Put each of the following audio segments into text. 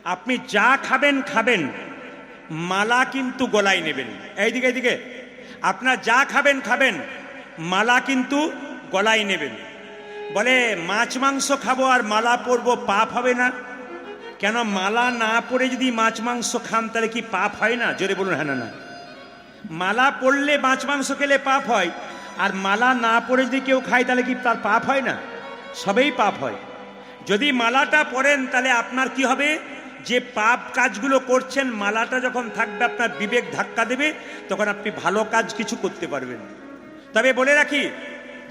আপনি যা খাবেন খাবেন, মালা কিন্তু গলায় নেবেন। এইদিকে এইদিকে, আপনার যা খাবেন খাবেন, মালা কিন্তু গলায় নেবেন। বলে মাছ মাংস খাবো আর মালা পরবো, পাপ হবে না? কেন মালা না পরে যদি মাছ মাংস খান তাহলে কি পাপ হয় না? জোরে বলুন হ্যাঁ না না। মালা পরলে মাছ মাংস খেলে পাপ হয়, আর মালা না পরে যদি কেউ খায় তাহলে কি তার পাপ হয় না? সবেই পাপ হয়। যদি মালাটা পরেন তাহলে আপনার কি হবে, যে পাপ কাজগুলো করছেন মালাটা যখন থাকবে আপনার বিবেক ধাক্কা দেবে, তখন আপনি ভালো কাজ কিছু করতে পারবেন। তবে বলে রাখি,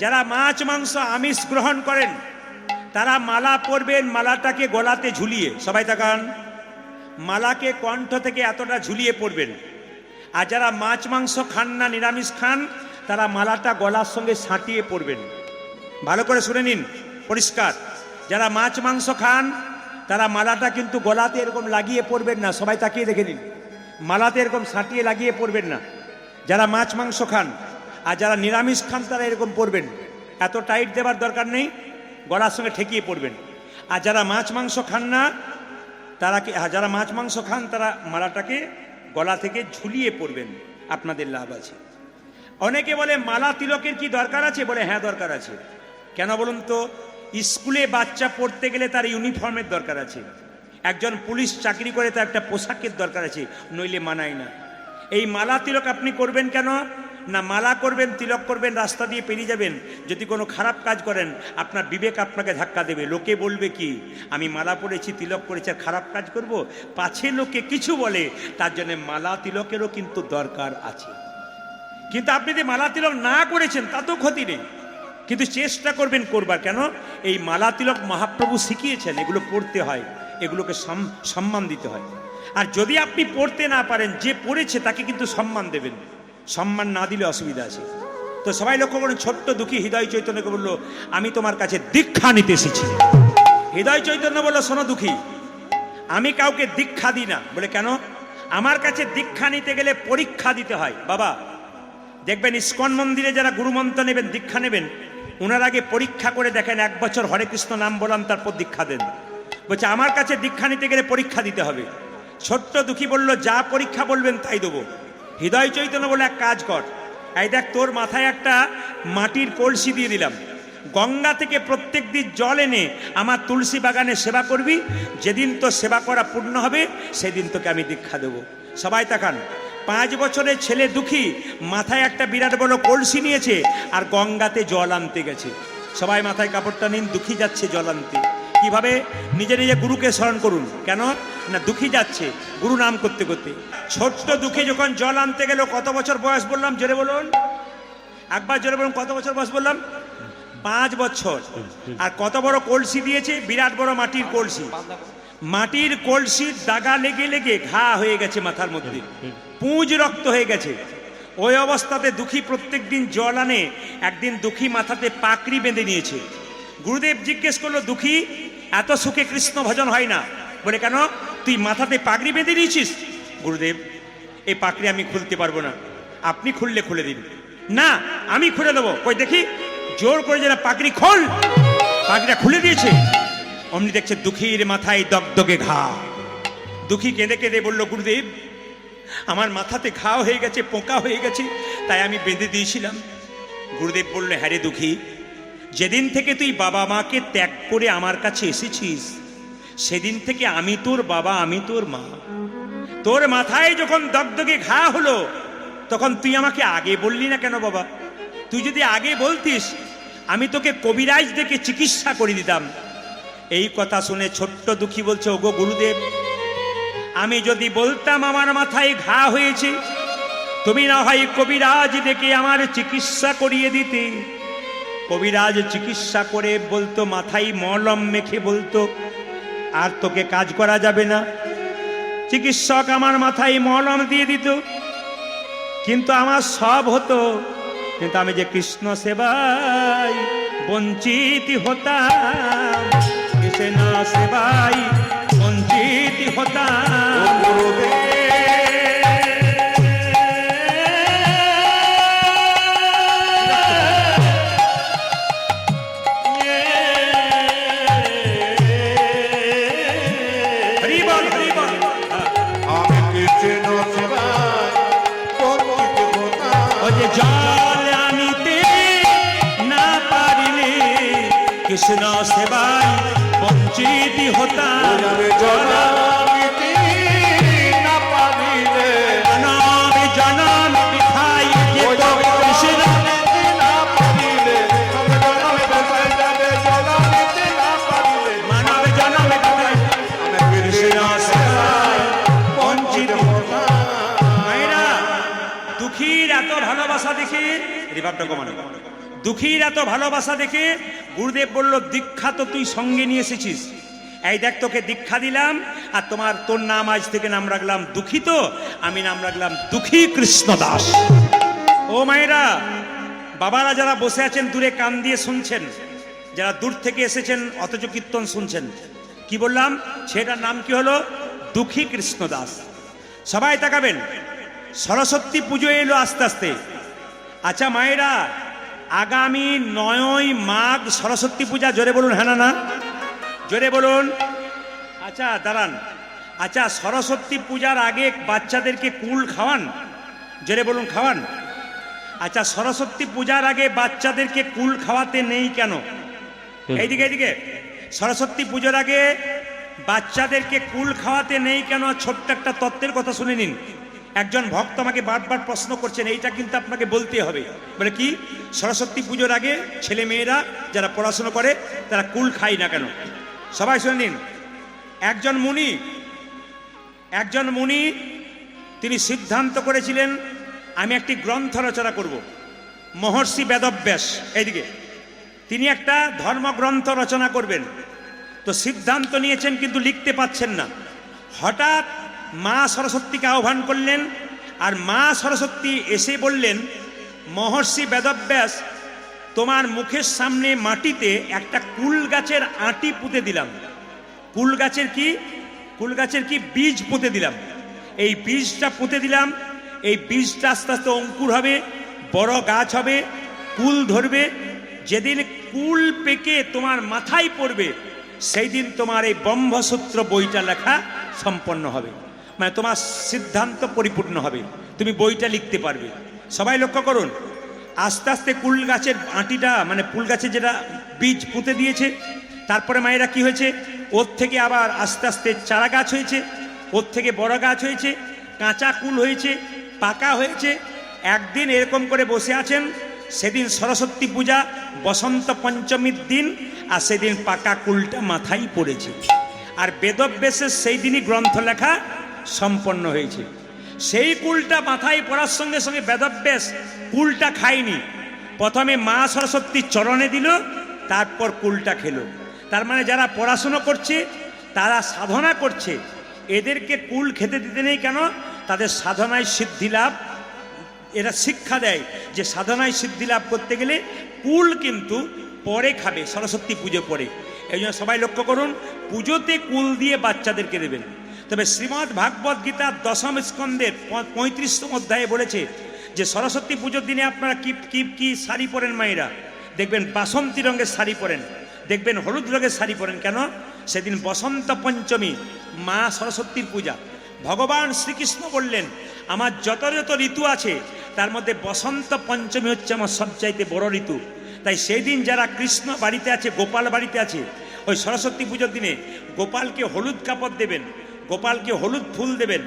যারা মাছ মাংস আমিষ গ্রহণ করেন তারা মালা পরবেন, মালাটাকে গলাতে ঝুলিয়ে। সবাই তাকান, মালাকে কণ্ঠ থেকে এতটা ঝুলিয়ে পরবেন। আর যারা মাছ মাংস খান না, নিরামিষ খান, তারা মালাটা গলার সঙ্গে সাঁটিয়ে পরবেন। ভালো করে শুনে নিন, পরিষ্কার। যারা মাছ মাংস খান তারা মালাটা কিন্তু গলাতে এরকম লাগিয়ে পরবেন না। সবাই তাকিয়ে দেখে নিন, মালাতে এরকম সাঁটিয়ে লাগিয়ে পরবেন না যারা মাছ মাংস খান। আর যারা নিরামিষ খান তারা এরকম পরবেন, এত টাইট দেবার দরকার নেই, গলার সঙ্গে ঠেকিয়ে পরবেন। আর যারা মাছ মাংস খান না তারা যারা মাছ মাংস খান তারা মালাটাকে গলা থেকে ঝুলিয়ে পরবেন, আপনাদের লাভ আছে। অনেকে বলে মালা তিলকের কি দরকার আছে? বলে হ্যাঁ দরকার আছে। কেন বলুন তো? স্কুলে বাচ্চা পড়তে গেলে তার ইউনিফর্মের দরকার আছে, একজন পুলিশ চাকরি করে তার একটা পোশাকের দরকার আছে, নইলে মানায় না। এই মালা তিলক আপনি করবেন কেন না? মালা করবেন, তিলক করবেন, রাস্তা দিয়ে পেরিয়ে যাবেন, যদি কোনো খারাপ কাজ করেন আপনার বিবেক আপনাকে ধাক্কা দেবে। লোকে বলবে কি, আমি মালা পরেছি, তিলক করেছি, আর খারাপ কাজ করব? পাছে লোকে কিছু বলে, তার জন্য মালা তিলকেরও কিন্তু দরকার আছে। কিন্তু আপনি যদি মালা তিলক না করেছেন তাতেও ক্ষতি নেই, কিন্তু চেষ্টা করবেন করবার। কেন? এই মালা তিলক মহাপ্রভু শিখিয়েছেন, এগুলো পড়তে হয়, এগুলোকে সম্মান দিতে হয়। আর যদি আপনি পড়তে না পারেন, যে পড়েছে তাকে কিন্তু সম্মান দেবেন, সম্মান না দিলে অসুবিধা আছে। তো সবাই লক্ষ্য করুন, ছোট্ট দুঃখী হৃদয় চৈতন্যকে বললো, আমি তোমার কাছে দীক্ষা নিতে এসেছি। হৃদয় চৈতন্য বললো, শোনো দুঃখী, আমি কাউকে দীক্ষা দিই না। বলে কেন? আমার কাছে দীক্ষা নিতে গেলে পরীক্ষা দিতে হয়। বাবা দেখবেন, ইস্কন মন্দিরে যারা গুরুমন্ত্র নেবেন, দীক্ষা নেবেন, ওনার আগে পরীক্ষা করে দেখেন, 1 বছর হরে কৃষ্ণ নাম বলান, তারপর দীক্ষা দেন। বলছে আমার কাছে দীক্ষা নিতে গেলে পরীক্ষা দিতে হবে। ছোট্ট দুঃখী বলল, যা পরীক্ষা বলবেন তাই দেবো। হৃদয় চৈতন্য বলে, এক কাজ কর, এই দেখ, তোর মাথায় একটা মাটির কলসি দিয়ে দিলাম, গঙ্গা থেকে প্রত্যেক দিন জল এনে আমার তুলসী বাগানে সেবা করবি, যেদিন তোর সেবা করা পূর্ণ হবে সেদিন তোকে আমি দীক্ষা দেবো। সবাই তাকান, 5 বছরের ছেলে দুঃখী মাথায় একটা বিরাট বড় কলসি নিয়েছে আর গঙ্গাতে জল আনতে গেছে। সবাই মাথায় কাপড়টা নিন, দুঃখী যাচ্ছে জল আনতে। কিভাবে? নিজে নিজে গুরুকে স্মরণ করুন। কেন না? দুঃখী যাচ্ছে গুরু নাম করতে করতে। ছোট্ট দুঃখী যখন জল আনতে গেল, কত বছর বয়স বললাম? জোরে বলুন, একবার জোরে বলুন, কত বছর বয়স বললাম? 5 বছর। আর কত বড় কলসি দিয়েছে? বিরাট বড় মাটির কলসি। মাটির কলসির দাগা লেগে লেগে ঘা হয়ে গেছে মাথার মধ্যে, পুঁজ রক্ত হয়ে গেছে। ওই অবস্থাতে দুঃখী প্রত্যেক দিন জল আনে। একদিন দুঃখী মাথাতে পাকড়ি বেঁধে নিয়েছে। গুরুদেব জিজ্ঞেস করলো, দুঃখী, এত সুখে কৃষ্ণ ভজন হয় না? বলে কেন? তুই মাথাতে পাগড়ি বেঁধে নিয়েছিস? গুরুদেব, এই পাকড়ি আমি খুলতে পারবো না, আপনি খুললে খুলে দিন। না, আমি খুলে দেবো। কই দেখি, জোর করে যেন পাগড়ি খোল। পাগড়িটা খুলে দিয়েছে। অমনি দেখছে দুঃখীর মাথায় দগদগে ঘা। দুঃখী কেঁদে কেঁদে বলল, গুরুদেব, আমার মাথাতে ঘা হয়ে গেছে, পোকা হয়ে গেছে, তাই আমি বেঁধে দিয়েছিলাম। গুরুদেব বললে, হ্যাঁ রে দুঃখী, যেদিন থেকে তুই বাবা মাকে ত্যাগ করে আমার কাছে এসেছিস, সেদিন থেকে আমি তোর বাবা, আমি তোর মা। তোর মাথায় যখন দগদগে ঘা হলো, তখন তুই আমাকে আগে বললি না কেন বাবা? তুই যদি আগে বলতিস, আমি তোকে কবিরাজ ডেকে চিকিৎসা করে দিতাম। এই কথা শুনে ছোট্ট দুঃখী বলছে, ওগো গুরুদেব, আমি যদি বলতাম আমার মাথায় ঘা হয়েছে, তুমি না হয় কবিরাজ ডেকে আমার চিকিৎসা করিয়ে দিতে। কবিরাজ চিকিৎসা করে বলতো, মাথায় মলম মেখে বলতো, আর তোকে কাজ করা যাবে না। চিকিৎসক আমার মাথায় মলম দিয়ে দিত, কিন্তু আমার সব হতো, কিন্তু আমি যে কৃষ্ণ সেবায় বঞ্চিত হতাম, কৃষ্ণ সেবায় বঞ্চিত হতাম। হরি বল। হরি বল। আমি কৃষ্ণ সেবায় বঞ্চিত হতাম। ও যে জল আনিতে না পারিলে কৃষ্ণ সেবায় বঞ্চিত হতাম। আমি জলামিতে না পারিলে জনমে জনম বিখাই যেত কৃষ্ণ না পারিলে তবে জনমে কোথায় যাবে? জলামিতে না পারিলে মানব জনমে বিখাই আমি কৃষ্ণ সেবায় বঞ্চিত হতাম। মায়েরা দুঃখীর এত ভালোবাসা দেখে রিভাবটা কমানো, দুঃখীর এত ভালোবাসা দেখে গুরুদেব বলল দীক্ষা তো তুই সঙ্গে নিয়ে এসেছিস, এই দেখ তোকে দীক্ষা দিলাম আর তোর নাম আজ থেকে নাম রাখলাম দুঃখী, তো আমি নাম রাখলাম দুঃখী কৃষ্ণদাস। ও মায়েরা, বাবারা যারা বসে আছেন দূরে কান দিয়ে শুনছেন, যারা দূর থেকে এসেছেন অথচ কীর্তন শুনছেন, কি বললাম সেটার নাম কি হলো? দুঃখী কৃষ্ণদাস। সবাই তাকাবেন, সরস্বতী পুজো এলো আস্তে আস্তে। আচ্ছা মায়েরা, আগামী 9ই মাঘ সরস্বতী পূজা, জোরে বলুন হ্যাঁ না না, জোরে বলুন। আচ্ছা দাঁড়ান, আচ্ছা সরস্বতী পূজার আগে বাচ্চাদেরকে কুল খাওয়ান, জোরে বলুন খাওয়ান। আচ্ছা সরস্বতী পূজার আগে বাচ্চাদেরকে কুল খাওয়াতে নেই কেন? এইদিকে এইদিকে, সরস্বতী পুজোর আগে বাচ্চাদেরকে কুল খাওয়াতে নেই কেন? ছোট্ট একটা তত্ত্বের কথা শুনে নিন। একজন ভক্ত আমাকে বারবার প্রশ্ন করছেন, এইটা কিন্তু আপনাকে বলতে হবে। বলে কি? সরস্বতী পুজোর আগে ছেলে মেয়েরা যারা পড়াশোনা করে তারা কুল খায় না কেন? সবাই শুনে নিন। একজন মুনি তিনি সিদ্ধান্ত করেছিলেন আমি একটি গ্রন্থ রচনা করব। মহর্ষি বেদব্যাস এইদিকে, তিনি একটা ধর্মগ্রন্থ রচনা করবেন। তো সিদ্ধান্ত নিয়েছেন কিন্তু লিখতে পাচ্ছেন না। হঠাৎ মা সরস্বতীকে আহ্বান করলেন, আর মা সরস্বতী এসে বললেন, মহর্ষি বেদব্যাস, তোমার মুখের সামনে মাটিতে একটা কুল গাছের আঁটি পুঁতে দিলাম। কুল গাছের কি বীজ পুঁতে দিলাম। এই বীজটা পুঁতে দিলাম, এই বীজটা আস্তে আস্তে অঙ্কুর হবে, বড় গাছ হবে, কুল ধরবে। যেদিন কুল পেকে তোমার মাথায় পড়বে সেই দিন তোমার এই ব্রহ্মসূত্র বইটা লেখা সম্পন্ন হবে, মানে তোমার সিদ্ধান্ত পরিপূর্ণ হবে, তুমি বইটা লিখতে পারবে। সবাই লক্ষ্য করুন, আস্তে আস্তে কুল গাছের আঁটিটা মানে ফুল গাছের যেটা বীজ পুঁতে দিয়েছে, তারপরে মায়েরা কি হয়েছে, ওর থেকে আবার আস্তে আস্তে চারা গাছ হয়েছে, ওর থেকে বড় গাছ হয়েছে, কাঁচা কুল হয়েছে, পাকা হয়েছে। একদিন এরকম করে বসে আছেন, সেদিন সরস্বতী পূজা বসন্ত পঞ্চমীর দিন, আর সেদিন পাকা কুলটা মাথায় পড়েছে। আর বেদব্যাসের সেই দিনই গ্রন্থ লেখা সম্পন্ন হয়েছে। সেই কুলটা মাথায় পড়ার সঙ্গে সঙ্গে বেদব্যাস কুলটা খায়নি, প্রথমে মা সরস্বতীর চরণে দিল, তারপর কুলটা খেলো। তার মানে যারা পড়াশুনো করছে, তারা সাধনা করছে, এদেরকে কুল খেতে দিতে নেই কেন? তাদের সাধনায় সিদ্ধি লাভ, এরা শিক্ষা দেয় যে সাধনায় সিদ্ধি লাভ করতে গেলে কুল কিন্তু পরে খাবে, সরস্বতী পুজো পরে। এই জন্য সবাই লক্ষ্য করুন, পুজোতে কুল দিয়ে বাচ্চাদেরকে দেবেন। তবে শ্রীমদ্ ভাগবত গীতার 10ম স্কন্ধের 35তম অধ্যায়ে বলেছে যে সরস্বতী পুজোর দিনে আপনারা কি শাড়ি পরেন মায়েরা? দেখবেন বাসন্তী রঙের শাড়ি পরেন, দেখবেন হলুদ রঙের শাড়ি পরেন। কেন? সেদিন বসন্ত পঞ্চমী, মা সরস্বতীর পূজা। ভগবান শ্রীকৃষ্ণ বললেন, আমার যত যত ঋতু আছে তার মধ্যে বসন্ত পঞ্চমী হচ্ছে আমার সবচাইতে বড় ঋতু। তাই সেই দিন যারা কৃষ্ণ বাড়িতে আছে, গোপাল বাড়িতে আছে, ওই সরস্বতী পুজোর দিনে গোপালকে হলুদ কাপড় দেবেন, গোপালকে হলুদ ফুল দেবেন,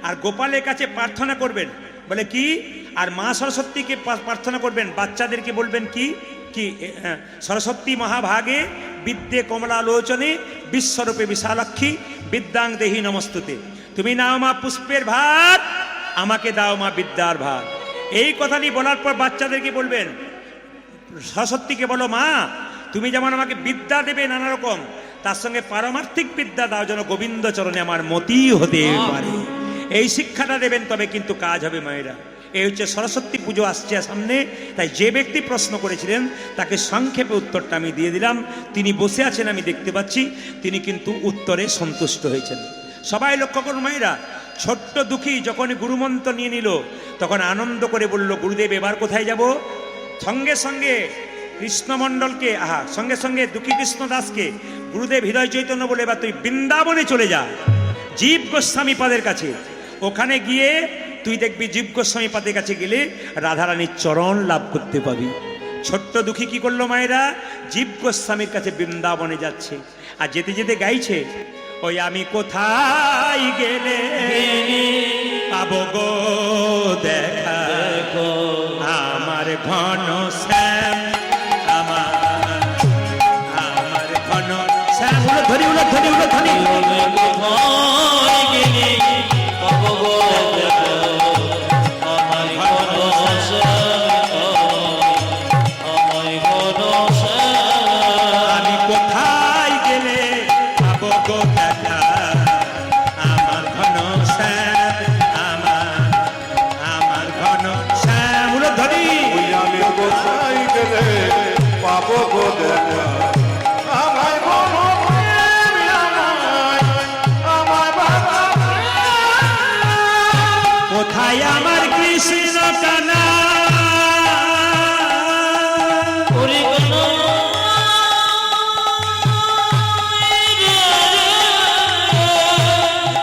আর গোপালের কাছে প্রার্থনা করবেন। বলে কি? আর মা সরস্বতীকে প্রার্থনা করবেন, বাচ্চাদেরকে বলবেন কি কি সরস্বতী মহাভাগে বিদ্যে কমলালোচনে বিশ্বরূপে বিশালাক্ষী বিদ্যাং দেহি নমস্তুতে। তুমি নাও মা পুষ্পের ভার, আমাকে দাও মা বিদ্যার ভার। এই কথাটি বলার পর বাচ্চাদেরকে বলবেন, সরস্বতীকে বলো, মা তুমি যেমন আমাকে বিদ্যা দেবে নানা রকম, তার সঙ্গে পারমার্থিক বিদ্যা দাও, যেন গোবিন্দ চরণে আমার মতি হতে পারে। এই শিক্ষাটা দেবেন, তবে কিন্তু কাজ হবে মায়েরা। এই হচ্ছে সরস্বতী পুজো আসছে সামনে। তাই যে ব্যক্তি প্রশ্ন করেছিলেন তাকে সংক্ষেপে উত্তরটা আমি দিয়ে দিলাম। তিনি বসে আছেন, আমি দেখতে পাচ্ছি, তিনি কিন্তু উত্তরে সন্তুষ্ট হয়েছেন। সবাই লক্ষ্য করুন মায়েরা, ছোট্ট দুঃখী যখন গুরুমন্ত্র নিয়ে নিল, তখন আনন্দ করে বলল, গুরুদেব এবার কোথায় যাব? সঙ্গে সঙ্গে কৃষ্ণমণ্ডলকে, সঙ্গে সঙ্গে দুঃখী কৃষ্ণ দাসকে গুরুদেব হৃদয় চৈতন্য বলে, এবার তুই বৃন্দাবনে চলে যা। জীব গোস্বামী পাদের কাছে। ওখানে গিয়ে তুই দেখবি জীব গোস্বামী পাদের কাছে গেলে রাধারানীর চরণ লাভ করতে পাবি। ছোট্ট দুঃখী কি করলো মায়েরা, জীব গোস্বামীর কাছে বৃন্দাবনে যাচ্ছে, আর যেতে যেতে গাইছে, ওই আমি কোথায় গেলে পাবো গো দেখা আমার ঘন শ্যাম, আমার ঘন শ্যাম। উলধ্বনি উলধ্বনি উলধ্বনি। আমি কোথায় গেলে পাবো গো দেখা আমার ঘন শ্যাম, আমার ঘন শ্যাম। উলধ্বনি। ওই আমি কোথায় গেলে পাবো গো দেখা আমার ঘন প্রেম আমায়, আমার বাবা কোথায় আমার কৃষ্ণ কানা,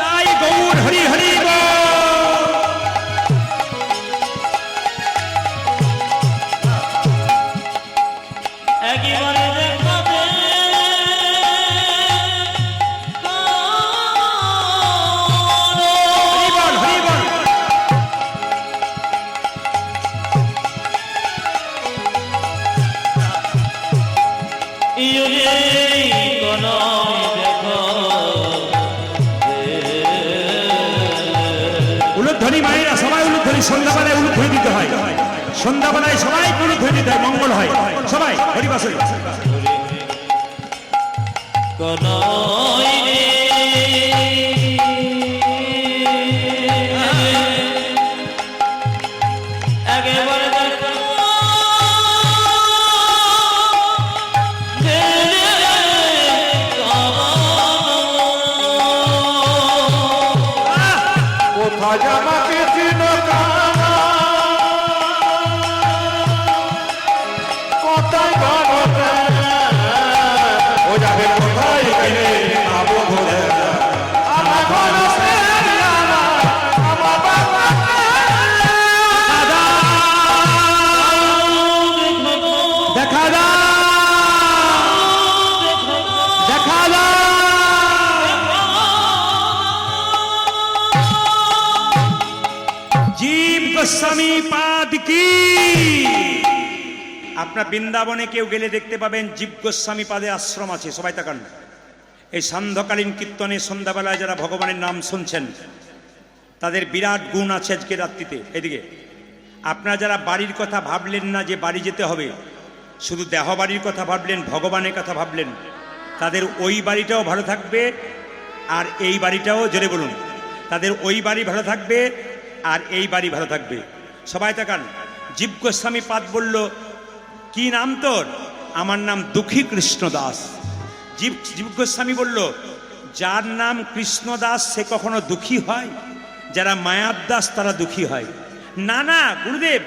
তাই গৌর হরি হরি বল। একেবারে দেখাবে হরি বল হরি বল। ইয়ে কোন দেখো উলুধ্বনি মায়েরা সবাই উলুধ্বনি, সন্ধ্যাবেলায় উলুধ্বনি দিতে হয়, সন্ধ্যাবেলায় সবাই উলুধ্বনি দিতে হয়, মঙ্গল হয়। সবাই হরিবাসরি। কোন একেবারে দেখো কোথায় আমাকে চিনো কানা, কোথায় ঘন প্রেম, ও যাবে কোথায় গেলে পাবো গো দেখা আমার ঘন প্রেম আমায়, আমার বাবা দেখা দাও দেখা দাও। জীব গোস্বামী পাদ কি। আপনার বৃন্দাবনে কেউ গেলে দেখতে পাবেন জীব গোস্বামী পাদের আশ্রম আছে। সবাই তাকান। এই সান্ধ্যকালীন কীর্তনে সন্ধ্যাবেলায় যারা ভগবানের নাম শুনছেন তাদের বিরাট গুণ আছে আজকে রাত্রিতে। এদিকে আপনারা যারা বাড়ির কথা ভাবলেন না যে বাড়ি যেতে হবে, শুধু দেহ বাড়ির কথা ভাবলেন, ভগবানের কথা ভাবলেন, তাদের ওই বাড়িটাও ভালো থাকবে আর এই বাড়িটাও, জোরে বলুন, তাদের ওই বাড়ি ভালো থাকবে আর এই বাড়ি ভালো থাকবে। সবাই তাকান। জীব গোস্বামী পাদ বলল, কি নাম তোর? আমার নাম দুঃখী কৃষ্ণ দাস। জীব গোস্বামী বলল, যার নাম কৃষ্ণ দাস সে কখনো দুঃখী হয়? যারা মায়ার দাস তারা দুঃখী হয়। না না গুরুদেব,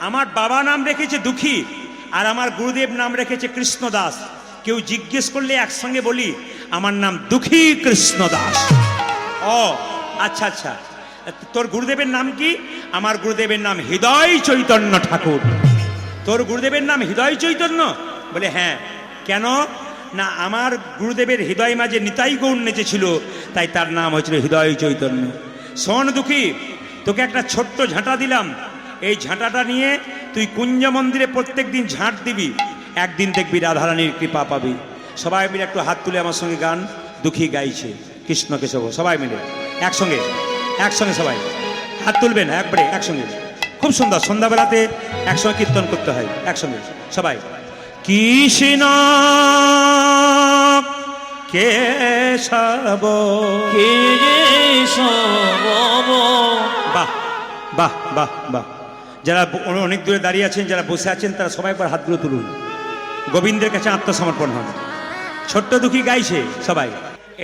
আমার বাবা নাম রেখেছে দুঃখী আর আমার গুরুদেব নাম রেখেছে কৃষ্ণ দাস। কেউ জিজ্ঞেস করলে একসঙ্গে বলি, আমার নাম দুঃখী কৃষ্ণ দাস। ও আচ্ছা আচ্ছা, তোর গুরুদেবের নাম কি? আমার গুরুদেবের নাম হৃদয় চৈতন্য ঠাকুর। তোর গুরুদেবের নাম হৃদয় চৈতন্য? বলে হ্যাঁ। কেন? না, আমার গুরুদেবের হৃদয় মাঝে নিতাই গৌর নেচেছিল, তাই তার নাম হয়েছিল হৃদয় চৈতন্য। শোন দুঃখী, তোকে একটা ছোট্ট ঝাঁটা দিলাম, এই ঝাঁটাটা নিয়ে তুই কুঞ্জ মন্দিরে প্রত্যেক দিন ঝাঁট দিবি, একদিন দেখবি রাধারানীর কৃপা পাবি। সবাই মিলে একটু হাত তুলে আমার সঙ্গে গান। দুঃখী গাইছে কৃষ্ণ কেশব, সবাই মিলে একসঙ্গে একসঙ্গে সবাই হাত তুলবেন একবারে একসঙ্গে। খুব সুন্দর, সন্ধ্যাবেলাতে একসঙ্গে কীর্তন করতে হয় একসঙ্গে সবাই। কৃষ্ণ কেশব বাহ বাহ বাহ বাহ। যারা অনেক দূরে দাঁড়িয়ে আছেন, যারা বসে আছেন, তারা সবাই একবার হাতগুলো তুলুন, গোবিন্দের কাছে আত্মসমর্পণ হন। ছোট্ট দুঃখী গাইছে সবাই।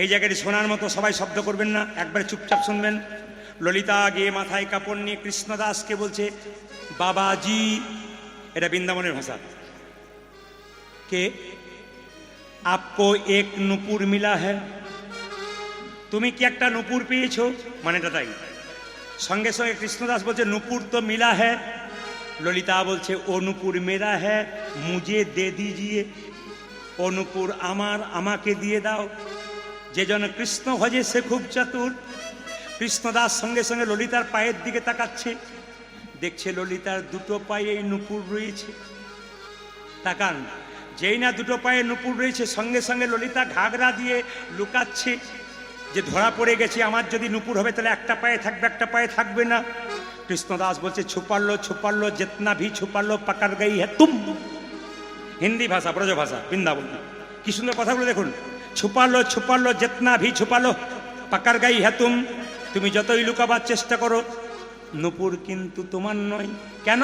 এই জায়গাটি শোনার মতো সবাই শব্দ করবেন না, একবারে চুপচাপ শুনবেন। ললিতা গিয়ে মাথায় কাপড় নিয়ে কৃষ্ণদাসকে বলছে, বাবাজি। এটা বৃন্দাবনের ভাষা। কে? आपको एक नुপুর मिला है তুমি কি একটা নুপুর পেয়েছো, মানেটা তাই। সঙ্গে সঙ্গে কৃষ্ণদাস বলছে নুপুর তো মিলা হ্যাঁ। ললিতা বলছে ও নুপুর মেরা হ্যাঁ, মুঝে দে দিজিয়ে। ও নুপুর আমার, আমাকে দিয়ে দাও। যে জন কৃষ্ণ ভজে সে খুব চতুর। কৃষ্ণদাস সঙ্গে সঙ্গে ললিতার পায়ের দিকে তাকাচ্ছে, দেখছে ললিতার দুটো পায়ে নুপুর রয়েছে। তাকান, যেই না দুটো পায়ে নুপুর রয়েছে, সঙ্গে সঙ্গে ললিতা ঘাগরা দিয়ে লুকাচ্ছে যে ধরা পড়ে গেছে, আমার যদি নুপুর হবে তাহলে একটা পায়ে থাকবে, একটা পায়ে থাকবে না। কৃষ্ণদাস বলছে ছুপালো ছুপালো জিতনা ভি ছুপালো পাকার গই হ্যাঁ তুম। হিন্দি ভাষা, ব্রজ ভাষা, বৃন্দাবন। কি সুন্দর কথাগুলো দেখুন। ছুপালো ছুপালো জিতনা ভি ছুপালো পাকার গাই হ্যাঁ তুম। তুমি যতই লুকাবার চেষ্টা করো, নুপুর কিন্তু তোমার নয়। কেন?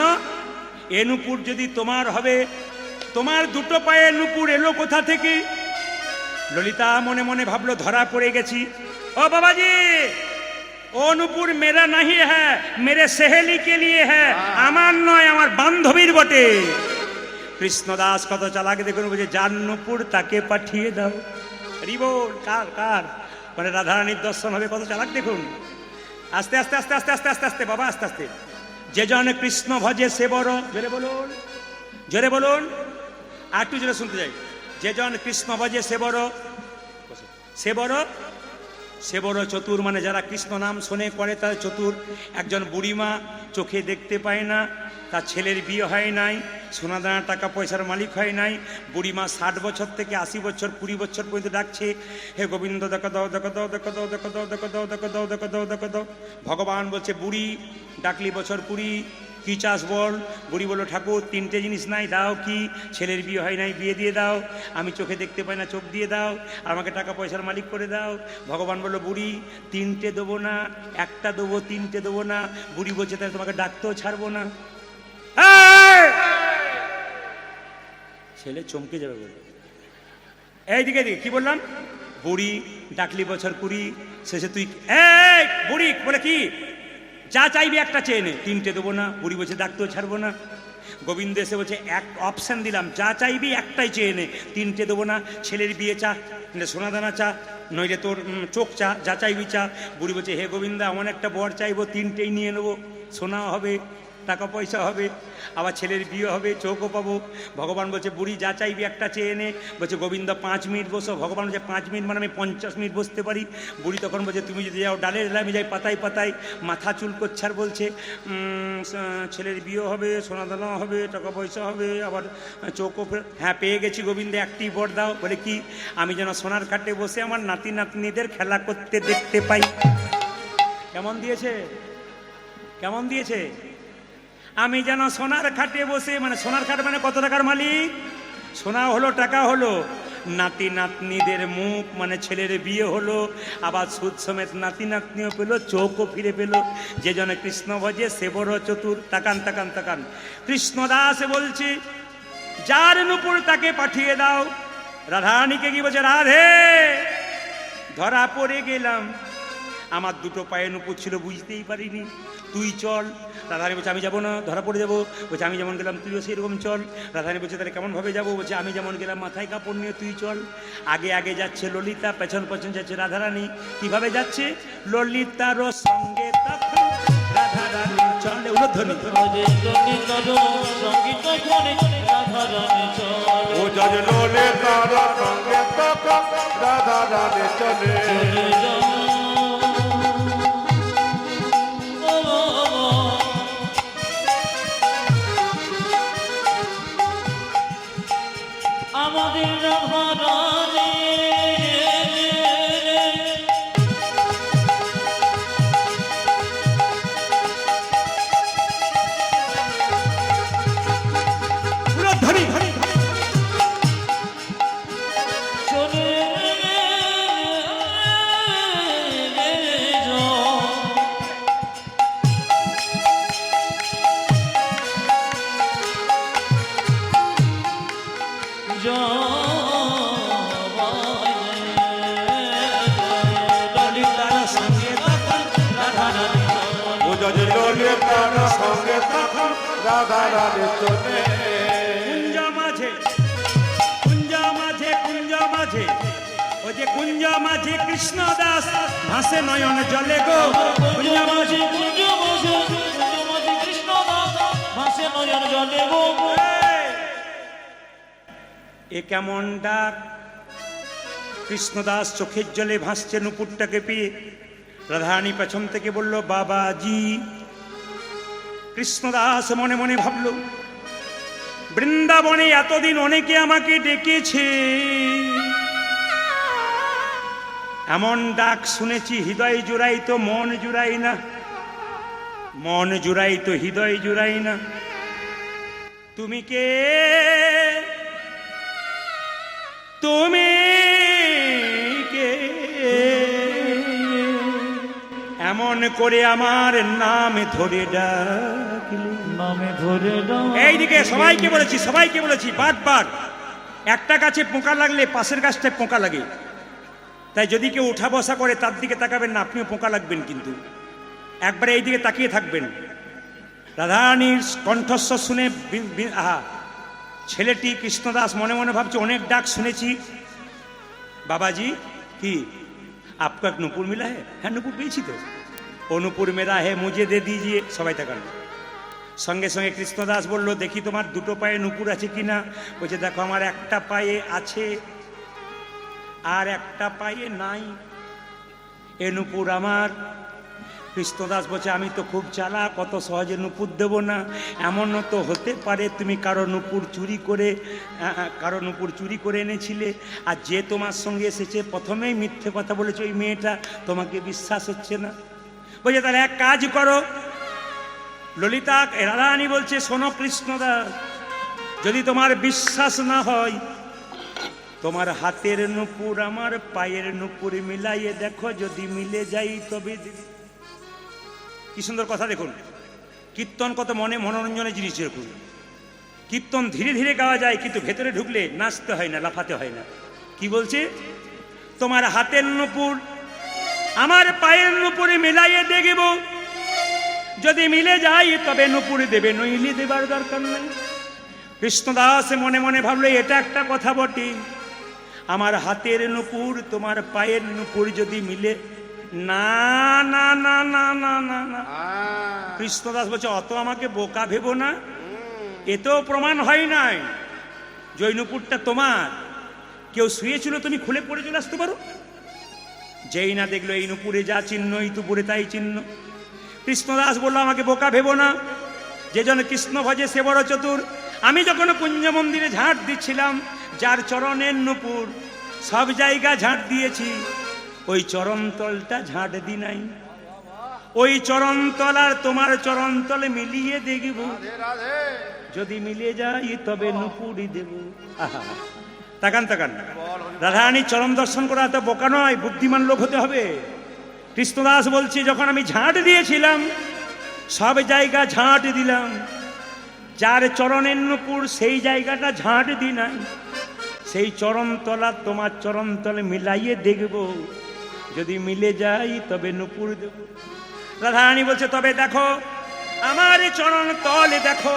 এ নুপুর যদি তোমার হবে, তোমার দুটো পায়ে নুপুর এলো কোথা থেকে? ললিতা মনে মনে ভাবলো ধরা পড়ে গেছি। ও বাবাজি, ও নুপুর মেরা নাহি হ্যাঁ, মেরে সেহেলি কে লিয়ে হ্যাঁ, আমার নয়, আমার বান্ধবীর বটে। কৃষ্ণদাস কত চালাক দেখুন, বলছে যার নুপুর তাকে পাঠিয়ে দাও। রিবোল কার কার মানে রাধারানীর দর্শন হবে, কত চালাক দেখুন। আস্তে আস্তে আস্তে আস্তে আস্তে আস্তে আস্তে বাবা, আস্তে আস্তে। যে জন কৃষ্ণ ভজে সে বড়, জোরে বলুন, জোরে বলুন, আর একটু জোরে শুনতে যাই। যে জন কৃষ্ণ ভজে সে বড়, সে বড়, সে বড় চতুর, মানে যারা কৃষ্ণ নাম শোনে করে তার চতুর। একজন বুড়িমা চোখে দেখতে পায় না, তার ছেলের বিয়ে হয় নাই, সোনাদানা টাকা পয়সার মালিক হয় নাই। বুড়িমা 60 বছর থেকে 80 বছর 20 বছর পর্যন্ত ডাকছে, হে গোবিন্দ দেখো দাও, দেখো দাও, দেখো দাও, দেখো দাও, দেখো দাও, দেখো দাও, দেখো দাও, দেখো দাও। ভগবান বলছে বুড়ি ডাকলি বছর 20, কি চাস বল? বুড়ি বলল ঠাকুর 3টে জিনিস নাই, দাও কি? ছেলের বিয়ে হয় নাই, বিয়ে দিয়ে দাও। আমি চোখে দেখতে পাই না, চোখ দিয়ে দাও। আর আমাকে টাকা পয়সার মালিক করে দাও। ভগবান বলল বুড়ি 3টে দেবো না, একটা দেবো, 3টে দেবো না। বুড়ি বলছে তাহলে তোমাকে ডাকতেও ছাড়বো না। ছেলে চমকে যাবে বলে, এইদিকে দিকে কি বললাম? বুড়ি ডাকলি বছর 20, শেষে তুই এই বুড়ি বলে কি যা চাইবি একটা চেয়ে নে, 3টে দেবো না। বুড়ি বলছে ডাকতেও ছাড়বো না। গোবিন্দ এসে বলছে এক অপশন দিলাম, যা চাইবি একটাই চেয়ে নে, 3টে দেবো না। ছেলের বিয়ে চা, সোনাদানা চা, নইলে তোর চোখ চা, যা চাইবি চা। বুড়ি বলছে হে গোবিন্দা এমন একটা বর চাইবো 3টেই নিয়ে নেবো, সোনা হবে, টাকা পয়সা হবে, আবার ছেলের বিয়ে হবে, চোখও পাবো। ভগবান বলছে বুড়ি যা চাইবি একটা চেয়ে নে। বলছে গোবিন্দ 5 মিনিট বসো। ভগবান বলছে 5 মিনিট মানে আমি 50 মিনিট বসতে পারি। বুড়ি তখন বলছে তুমি যদি যাও ডালে ডালে, আমি যাই পাতায় পাতায়। মাথা চুল করছে আর বলছে ছেলের বিয়ে হবে, সোনাদানা হবে, টাকা পয়সা হবে, আবার চোখও হ্যাঁ পেয়ে গেছি গোবিন্দ, একটি বর দাও। বলে কি? আমি যেন সোনার খাটে বসে আমার নাতি নাতনিদের খেলা করতে দেখতে পাই। কেমন দিয়েছে? কেমন দিয়েছে? আমি যেন সোনার খাটে বসে, মানে সোনার খাট মানে কত টাকার মালিক? সোনা হলো, টাকা হলো, নাতি নাতনিদের মুখ মানে ছেলের বিয়ে হলো, আবার সুদ সমেত নাতি নাতনিও পেলো, চোখও ফিরে পেলো। যে জনে কৃষ্ণ ভজে সে বড় চতুর। তাকান তাকান তাকান, কৃষ্ণদাস বলছে যার নুপুর তাকে পাঠিয়ে দাও। রাধারানীকে কি বলছে? রাধে ধরা পড়ে গেলাম, আমার দুটো পায়ে নুপুর ছিল বুঝতেই পারিনি, তুই চল। রাধারানী বলছে আমি যাবো না, ধরা পড়ে যাবো। বলছে আমি যেমন গেলাম তুইও সেইরকম চল। রাধারানী বলছে তাহলে কেমনভাবে যাবো? বলছে আমি যেমন গেলাম মাথায় কাপড় নিয়ে, তুই চল। আগে আগে যাচ্ছে ললিতা, পেছন পেছন যাচ্ছে রাধারানী। কিভাবে যাচ্ছে? ললিতার সঙ্গে তখন রাধারানী চলে। উলধ্বনি সঙ্গীত করে রাধারানী চলে, ও যাজ লোলে তারা সঙ্গে তখন রাধা রাধে চলে। চলে যাও। আমাদের রাধারানী উলধ্বনি চলে ললিতার সঙ্গে তখন রাধারানী ও যাজ লোলে তারা সঙ্গে তখন রাধা রাধে চলে। কুঞ্জ মাঝে কুঞ্জ মাঝে কুঞ্জ মাঝে, ওই যে কুঞ্জ মাঝে কৃষ্ণ দাস ভাসে নয়ন জলে গো, কুঞ্জ মাঝে কৃষ্ণ দাস ভাসে নয়ন জলে গো। এ কেমন ডাক! কৃষ্ণদাস চোখের জলে ভাসছে নুপুরটাকে পেয়ে। রাধারানী পেছন থেকে বলল, বাবাজি। কৃষ্ণদাস মনে মনে ভাবল, বৃন্দাবনে এতদিন অনেকে আমাকে ডেকেছে, এমন ডাক শুনেছি হৃদয় জুড়াই তো মন জুড়াই না, মন জুড়াই তো হৃদয় জুড়াই না। তুমি কে? তুমি কে এমন করে আমার নাম ধরে ডাকলে? নামে ধরে এইদিকে সবাইকে বলেছি, সবাইকে বলেছি বারবার, একটা গাছে পোকা লাগলে পাশের গাছটায় পোকা লাগে, তাই যদি কেউ উঠা বসা করে তার দিকে তাকাবেন না, আপনিও পোকা লাগবেন, কিন্তু একবারে এই দিকে তাকিয়ে থাকবেন। রাধারানীর কণ্ঠস্বর শুনে ছেলেটি কৃষ্ণদাস মনে মনে ভাবছে, অনেক ডাক শুনেছি। বাবাজি কি আপকা এক নুপুর মিলা है? হ্যাঁ নুপুর পেয়েছি তো। ও নুপুর মেরা হে মুঝে দে দিজিয়ে। সবাই তাকান। সঙ্গে সঙ্গে কৃষ্ণদাস বলল, দেখি তোমার দুটো পায়ে নুপুর আছে কিনা। বলছে, দেখো আমার একটা পায়ে আছে আর একটা পায়ে নাই, এ নুপুর আমার। কৃষ্ণদাস বলছে, আমি তো খুব চালাক, কত সহজে নুপুর দেব না। এমনও তো হতে পারে তুমি কারো নুপুর চুরি করে এনেছিলে, আর যে তোমার সঙ্গে এসেছে প্রথমেই মিথ্যে কথা বলেছে, ওই মেয়েটা, তোমাকে বিশ্বাস হচ্ছে না। বলছে, তাহলে এক কাজ করো। ললিতা রাধারানী বলছে, শোনো কৃষ্ণদাস, যদি তোমার বিশ্বাস না হয়, তোমার হাতের নুপুর আমার পায়ের নুপুর মিলাইয়ে দেখো, যদি মিলে যাই তবে দিবি। কি সুন্দর কথা দেখুন। কীর্তন কত মনোরঞ্জনের জিনিস। এরকম কীর্তন ধীরে ধীরে গাওয়া যায়, কিন্তু ভেতরে ঢুকলে নাচতে হয় না, লাফাতে হয় না। কি বলছে? তোমার হাতের নুপুর আমার পায়ের নুপুরে মিলাইয়ে দেখব, যদি মিলে যাই তবে নুপুর দেবে, নইলে দেবার দরকার নাই। কৃষ্ণদাস মনে মনে ভাবলো, এটা একটা কথা বটে, আমার হাতের নুপুর তোমার পায়ের নুপুর যদি মিলে, না না না না না না না। কৃষ্ণদাস বলছে, অত আমাকে বোকা ভেবো না, এতেও প্রমাণ হয় নাই যে ওই নুপুরটা তোমার। কেউ শুয়েছিল, তুমি খুলে পড়ে চলে আসতে পারো। যেই না দেখলো এই নুপুরে যা চিহ্ন, এই নুপুরে তাই চিহ্ন। কৃষ্ণদাস বললো, আমাকে বোকা ভেবো না, যে জন কৃষ্ণ ভজে সে বড় চতুর। আমি যখন কুঞ্জ মন্দিরে ঝাঁট দিচ্ছিলাম, যার চরণের নুপুর, সব জায়গা ঝাঁট দিয়েছি, ওই চরণতলটা ঝাঁট দি নাই। ওই চরণতল আর তোমার চরণতলে মিলিয়ে দেখব, যদি মিলে যাই তবে নুপুরি দেব। আহা, তাকান তাকান। রাধারানীর চরণ দর্শন করা এত বোকা নয়, বুদ্ধিমান লোক হতে হবে। কৃষ্ণদাস বলছি, যখন আমি ঝাঁট দিয়েছিলাম, সব জায়গা ঝাঁট দিলাম, যার চরণের নুপুর সেই জায়গাটা ঝাঁট দি নাই। সেই চরণতলা তোমার চরণতলে মিলাইয়ে দেখব, যদি মিলে যাই তবে নুপুর দেব। রাধারানী বলছে, তবে দেখো আমার চরণ তলে দেখো।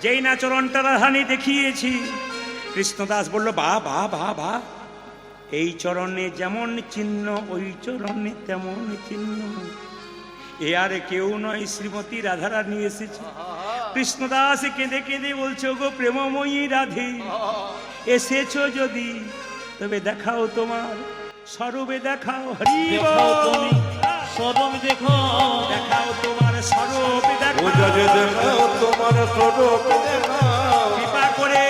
যেই না চরণটা রাধারানী দেখিয়েছি, কৃষ্ণদাস বলল, বা বা বা বা, এই চরণে যেমন চিহ্ন, ওই চরণে তেমন চিহ্ন। এ আর কেউ নয়, শ্রীমতী রাধারানী এসেছে। কৃষ্ণদাস কেঁদে কেঁদে বলছে, গো প্রেমময়ী রাধে, এসেছো যদি তবে দেখাও তোমার স্বরূপে, দেখাও। হরি দেখাও তুমি স্বরূপ, দেখাও তোমার স্বরূপে, দেখাও তোমার স্বরূপ, কৃপা করে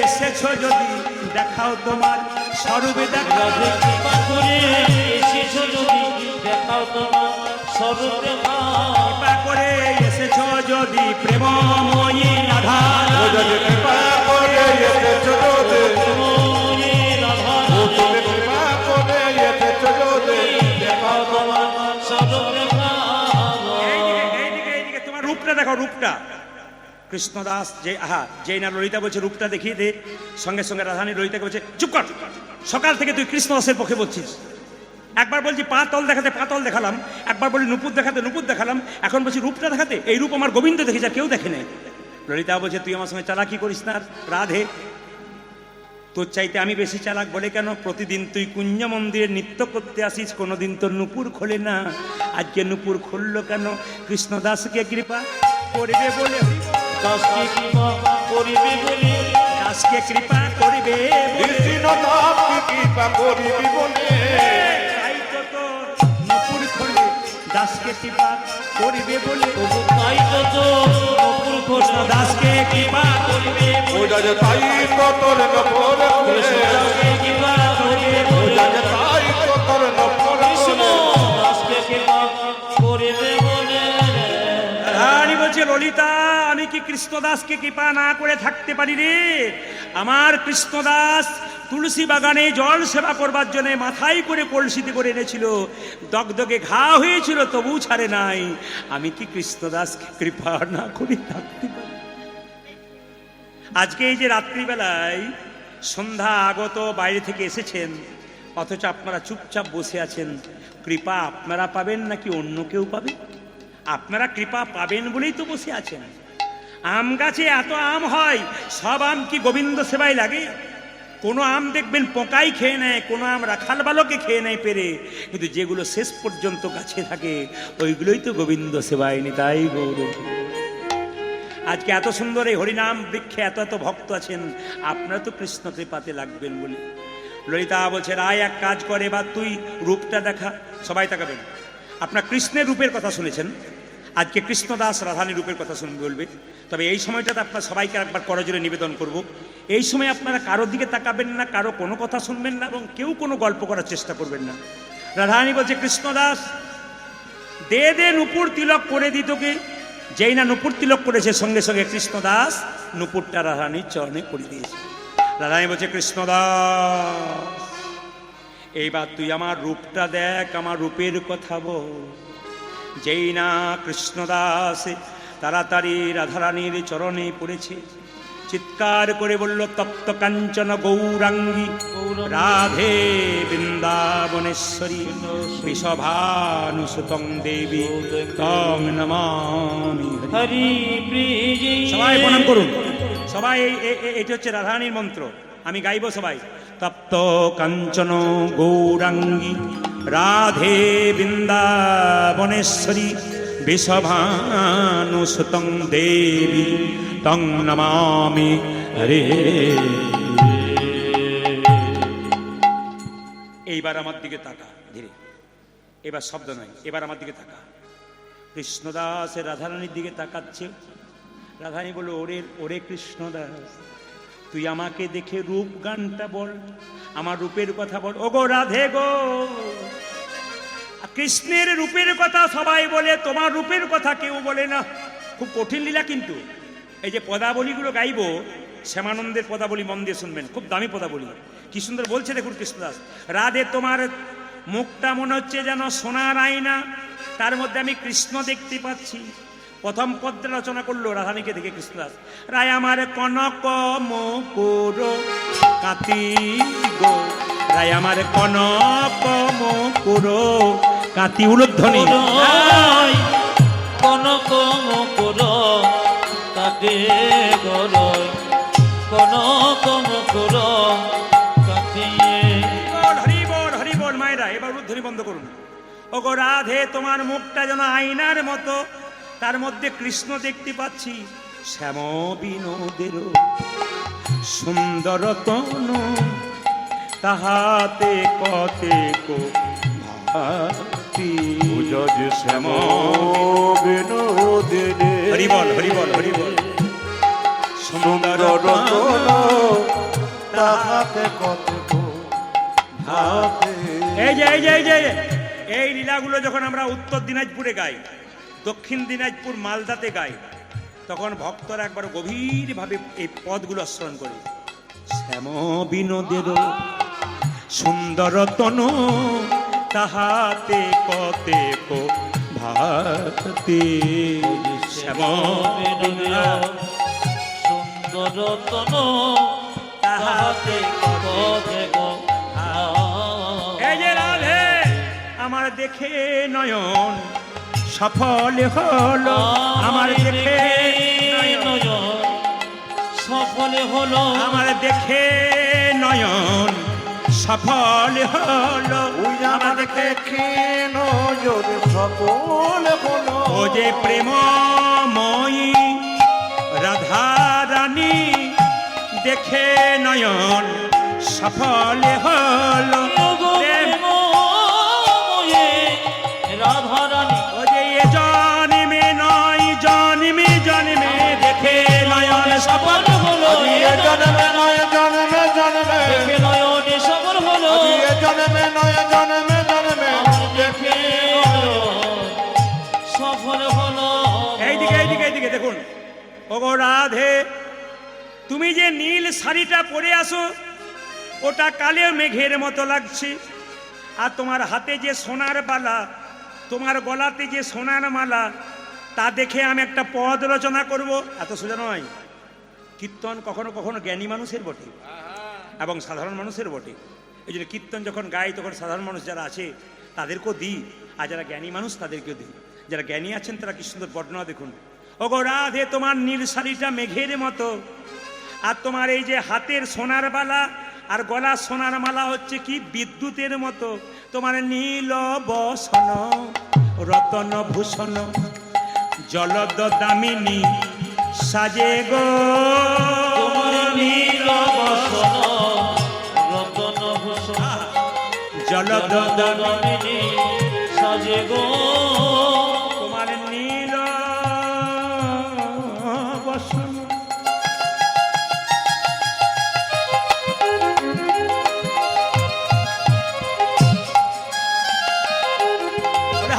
এসেছো যদি, দেখাও তোমার স্বরূপে, দেখাও। কৃপা করে এসেছো যদি, দেখাও তোমার স্বরূপ, কৃপা করে এসেছো যদি, প্রেমময়ী রাধা, কৃপা করে এসেছো যদি, এইদিকে তোমার রূপটা দেখো, রূপটা। কৃষ্ণদাস যেই না ললিতা বলছে রূপটা দেখিয়ে দে, সঙ্গে সঙ্গে রাধারানী ললিতাকে বলছে, চুপ কর, সকাল থেকে তুই কৃষ্ণদাসের পক্ষে বলছিস। একবার বলছি পা তল দেখাতে, পা তল দেখালাম, একবার বলি নুপুর দেখাতে, নুপুর দেখালাম, এখন বলছি রূপটা দেখাতে। এই রূপ আমার গোবিন্দ দেখেছে, আর কেউ দেখে নেই। ললিতা বলছে, তুই আমার সঙ্গে চালাকি করিস না রাধে। তোর চাইতে আমি বেশি চালাক বলে কেন? প্রতিদিন তুই কুঞ্জ মন্দিরে নৃত্য করতে আসিস, কোনোদিন তোর নুপুর খোলে না। আজকে নুপুর খুললো কেন? কৃষ্ণদাসকে কৃপা করবে বলে, দাসকে কৃপা করিবে বলে, দাসকে কৃপা করবে বলে, কৃষ্ণদাসকে কৃপা করিবি বলে, তাই তো তোর নুপুর খোলে, দাসকে কৃপা করবে বলে। তবু তাই যত নপুর খোলা, দাসকে কৃপা করবে ও যাজে তাই তো তোর নপর খুলে, দাসকে কৃপা করিবে ও বলে, যাজে তাই তো তোর নপর কৃষ্ণ খুলে। দাসকে কৃপা করিবে বলে। রানী বলছে, ললিতা আমি কি কৃষ্ণদাসকে কৃপা না করে থাকতে পারি রে? আমার কৃষ্ণদাস তুলসী বাগানে জল সেবা করবার জন্য মাথায় করে কলসিতে করে এনেছিল, দগদগে ঘা হয়েছিল তবু ছাড়ে নাই। আমি কি কৃষ্ণদাসকে কৃপা না করে থাকতে পারি? আজকে এই যে রাত্রিবেলায় সন্ধ্যা আগত বাইরে থেকে এসেছেন, অথচ আপনারা চুপচাপ বসে আছেন, কৃপা আপনারা পাবেন নাকি অন্য কেউ পাবে? আপনারা কৃপা পাবেন বলেই তো বসে আছেন। আম গাছে এত আম হয়, সব আম কি গোবিন্দ সেবায় লাগে? কোনো আম দেখবেন পোকাই খেয়ে নেয়, কোনো আম রাখাল বালকে খেয়ে নেয় পেরে, কিন্তু যেগুলো শেষ পর্যন্ত গাছে থাকে ওইগুলোই তো গোবিন্দ সেবায় নিতাই গৌর। আজকে এত সুন্দর এই হরিনাম বৃক্ষে এত এত ভক্ত আছেন, আপনারা তো কৃষ্ণ কৃপাতে লাগবেন বলে। ললিতা বলছে, রায় এক কাজ করে, এবার তুই রূপটা দেখা। সবাই তাকাবেন। আপনার কৃষ্ণের রূপের কথা শুনেছেন, আজকে কৃষ্ণদাস রাধানী রূপের কথা শুনবে বলবে। তবে এই সময়টাতে আপনার সবাইকে একবার করজোরে নিবেদন করব, এই সময় আপনারা কারোর দিকে তাকাবেন না, কারো কোনো কথা শুনবেন না, এবং কেউ কোনো গল্প করার চেষ্টা করবেন না। রাধানী বলছে, কৃষ্ণদাস দে দে নুপুর তিলক করে দিত কে? যেই না নুপুর তিলক করেছে, সঙ্গে সঙ্গে কৃষ্ণদাস নুপুরটা রাধানীর চরণে করে দিয়েছে। রাধানী বলছে, কৃষ্ণদাস এইবার তুই আমার রূপটা দেখ, আমার রূপের কথা বল। যেই না কৃষ্ণদাস তাড়াতাড়ি রাধারানীর চরণে পড়েছে, চিৎকার করে বলল, তপ্ত কাঞ্চন গৌরাঙ্গী রাধে বৃন্দাবনেশ্বরী বৃষভানুসুতং দেবী তং নমামি হরি। হরি প্রিয় সবাই প্রণাম করুন। সবাই এটি হচ্ছে রাধারানীর মন্ত্র, আমি গাইব সবাই। তপ্ত কাঞ্চন গৌরাঙ্গী রাধে বৃন্দাবনেশ্বরী বৃষভানুসুতং দেবী তং নমামি হরে। এইবার আমার দিকে তাকা ধীরে, এবার শব্দ নয়, এবার আমার দিকে তাকা। কৃষ্ণদাস রাধারানীর দিকে তাকাচ্ছে। রাধারানী বলল, ওরে ওরে কৃষ্ণদাস, তুই আমাকে দেখে রূপ গানটা বল, আমার রূপের কথা বল। ও গো রাধে গো, কৃষ্ণের রূপের কথা সবাই বলে, তোমার রূপের কথা কেউ বলে না। খুব কঠিন লীলা, কিন্তু এই যে পদাবলীগুলো গাইব, শ্যামানন্দের পদাবলী মন দিয়ে শুনবেন, খুব দামি পদাবলী। কি সুন্দর বলছে দেখুন কৃষ্ণদাস। রাধে তোমার মুখটা মনে হচ্ছে যেন সোনার আয়না, তার মধ্যে আমি কৃষ্ণ দেখতে পাচ্ছি। প্রথম পদ্মে রচনা করলো রাধানীকে দেখে কৃষ্ণদাস। রায় আমার কনক মুকুর কাতি গো, রায় আমার কনক মুকুর কাতি উলুধ্বনি। কনক মুকুর কাতে গরয়, কনক মুকুর কাতিয়ে। হরি বল হরি বল। মায়েরা এবার উলুধ্বনি বন্ধ করুন। ও গো রাধে তোমার মুখটা যেন আয়নার মতো, তার মধ্যে কৃষ্ণ দেখতে পাচ্ছি। শ্যাম বিনোদের সুন্দর তনু, তাহাতে কতে কো ভাতি। পূজা শ্যাম বিনোদের হরি বল হরি বল হরি বল। সুন্দর রতন তাহাতে কত ভাতে। এই যে এই যে এই যে এই লীলাগুলো যখন আমরা উত্তর দিনাজপুরে গাই, দক্ষিণ দিনাজপুর মালদাতে গাই, তখন ভক্তরা একবার গভীরভাবে এই পদগুলো স্মরণ করে। শ্যাম বিনোদের সুন্দর তনু, তাহাতে কতে কো ভাতি। শ্যাম সুন্দর তন তাহাতে কতে গো। এই যে রাধে আমার দেখে নয়ন সফল হলো, আমার দেখে নয়ন সফল হলো, আমার দেখে নয়ন নয়ন সফল হলো। ওই আমার দেখে নজর সকল হলো। ও যে প্রেমময়ী রাধা রানী দেখে নয়ন সফল হলো। রাধারানী ও যে এ জন্মে নয় জন্মে জন্মে দেখে নয়ন সফল হলো এ জন্মে নয় জন্মে জন্মে দেখে নয়নে সফল হলো এ জন্মে নয় জন্মে জন্মে আমার দেখে সফল হলো। এইদিকে এইদিকে এইদিকে দেখুন। ওগো রাধে, তুমি যে নীল শাড়িটা পরে আসো ওটা কালো মেঘের মতো লাগছে, আর তোমার হাতে যে সোনার বালা, তোমার গলাতে যে সোনার মালা, তা দেখে আমি একটা পদ রচনা করব। এত সোজা নয়। কীর্তন কখনো কখনো জ্ঞানী মানুষের বটে এবং সাধারণ মানুষের বটে। এই জন্য কীর্তন যখন গাই তখন সাধারণ মানুষ যারা আছে তাদেরকেও দিই, আর যারা জ্ঞানী মানুষ তাদেরকেও দিই। যারা জ্ঞানী আছেন তারা কি সুন্দর বর্ণনা দেখুন। ওগো রাধে, তোমার নীল শাড়িটা মেঘের মতো, আর তোমার এই যে হাতের সোনার বালা আর গলার সোনার মালা হচ্ছে কি বিদ্যুতের মতো। তোমার নীল বসন রতন ভূষণ জলদ দামিনী সাজে গো। তোমার নীল বসন রতন ভূষণ জলদ দামিনী সাজে গো। তোমার নীল বসন।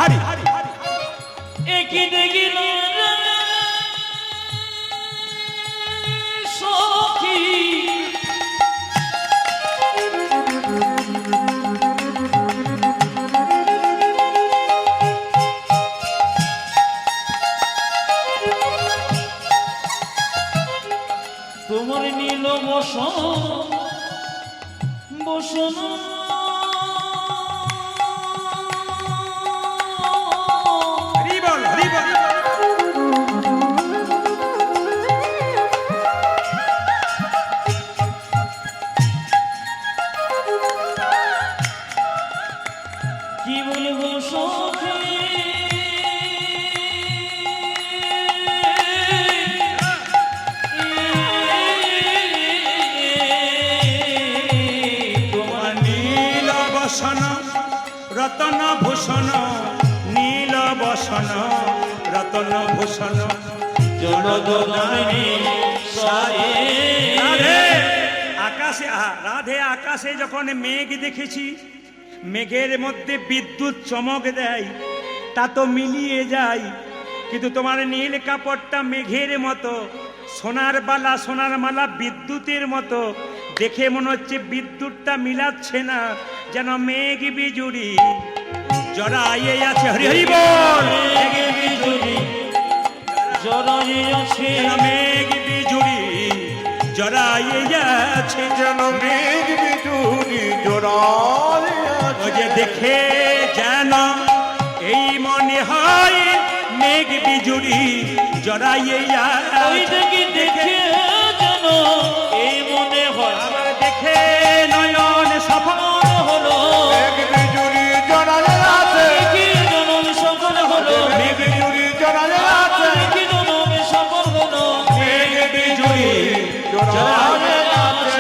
হারি হারি হারি একই দেখিল সখী তোমার নীল বসন বসন হরি বল হরি বল। কি বলবো সখী তোমার নীল বসন রতন ভূষণ নীল বসন রতন ভূষণ জলদ দামিনী সাজে রাধে আকাশে রাধে আকাশে যখন মেঘ দেখেছি, মেঘের মধ্যে বিদ্যুৎ চমক দেয়, তা তো মিলিয়ে যায়। কিন্তু তোমার নীল কাপড়টা মেঘের মতো, সোনার বালা সোনার মালা বিদ্যুতের মতো। দেখে মনে হচ্ছে বিদ্যুৎটা মিলাচ্ছে না, যেন মেঘ বিজুড়ি জড়াইয়ে আছে। হরি হরি বল। মেঘ বিজুড়ি জড়াই আছে যেন মেঘ বিজুড়ি জড়াইয়ে আছে। যেন মেঘ বিজুড়ি জোড়ায় ও যে দেখে যেন এই মনে হয় মেঘ বিজুড়ি জড়াইয়ে ওই আছে। দেখি দেখে যেন এই মনে হয় আমার দেখে নয়ন সফল হলো মেঘ বিজুড়ি জোড়ায় আছে দেখি জনম সফল হলো মেঘ বিজুড়ি জোড়ায় আছে দেখি জনম সফল হলো মেঘ বিজুড়ি জোড়ায় আছে।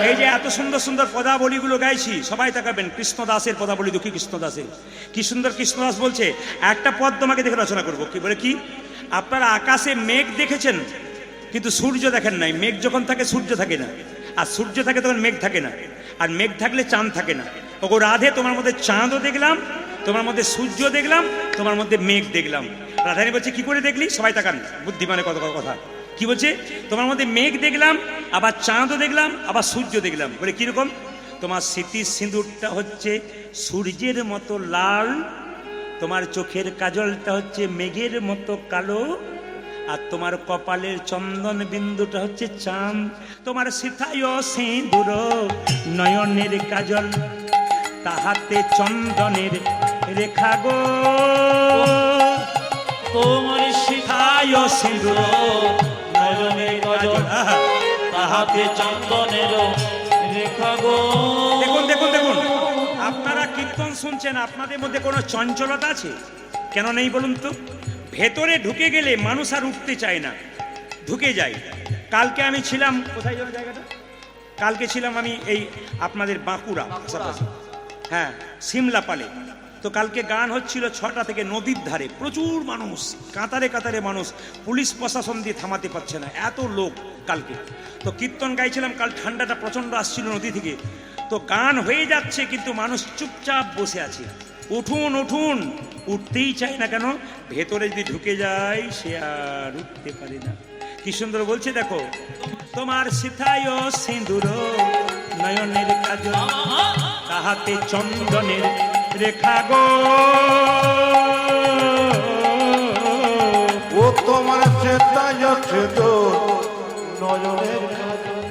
এই যে এত সুন্দর সুন্দর পদাবলীগুলো গাইছি, সবাই তাকাবেন। কৃষ্ণদাসের পদাবলী, দুঃখী কৃষ্ণদাসের কি সুন্দর। কৃষ্ণদাস বলছে একটা পদ তোমাকে দেখে রচনা করবো। কি বলে কি? আপনারা আকাশে মেঘ দেখেছেন কিন্তু সূর্য দেখেন নাই। মেঘ যখন থাকে সূর্য থাকে না, আর সূর্য থাকে তখন মেঘ থাকে না, আর মেঘ থাকলে চাঁদ থাকে না। ওগো রাধে, তোমার মধ্যে চাঁদও দেখলাম, তোমার মধ্যে সূর্য দেখলাম, তোমার মধ্যে মেঘ দেখলাম। রাধারানী বলছে কি করে দেখলি? সবাই তাকান, বুদ্ধিমানের কথা। কি বলছে? তোমার মধ্যে মেঘ দেখলাম, আবার চাঁদও দেখলাম, আবার সূর্য দেখলাম। বলে কিরকম? তোমার স্মৃতির সিঁদুরটা হচ্ছে সূর্যের মতো লাল, তোমার চোখের কাজলটা হচ্ছে মেঘের মতো কালো, আর তোমার কপালের চন্দন বিন্দুটা হচ্ছে চাঁদ। তোমার সিথায় সিঁদুর নয়নের কাজল, তাহাতে চন্দনের রেখা গো। তোমার সিথায় সিঁদুর নয়নের কাজল, আহা, তাহাতে চন্দনের রেখা গো। দেখুন দেখুন দেখুন, আপনারা কীর্তন শুনছেন, আপনাদের মধ্যে কোনো চঞ্চলতা আছে? কেন নেই বলুন তো? ভেতরে ঢুকে গেলে মানুষ আর উঠতে চায় না, ঢুকে যায়। কালকে আমি ছিলাম, কোথায় যেন জায়গাটা, কালকে ছিলাম আমি এই আপনাদের বাঁকুড়া পাশাপাশি, হ্যাঁ সিমলাপালে। তো কালকে গান হচ্ছিল 6টা থেকে, নদীর ধারে প্রচুর মানুষ, কাতারে কাতারে মানুষ, পুলিশ প্রশাসন দিয়ে থামাতে পারছে না, এত লোক কালকে। তো কীর্তন গাইছিলাম, কাল ঠান্ডাটা প্রচণ্ড আসছিল নদী থেকে, তো গান হয়ে যাচ্ছে কিন্তু মানুষ চুপচাপ বসে আছে। উঠুন উঠুন, উঠতেই চায় না। কেন? ভেতরে যদি ঢুকে যায় সে আর উঠতে পারে না। কি সুন্দর বলছে দেখো, তোমার সিথায় সিঁদুর নয়নের কাজল, তাহাতে চন্দনের রেখা গো। ও তোমার চেতায় সিঁদুর নয়নের কাজল,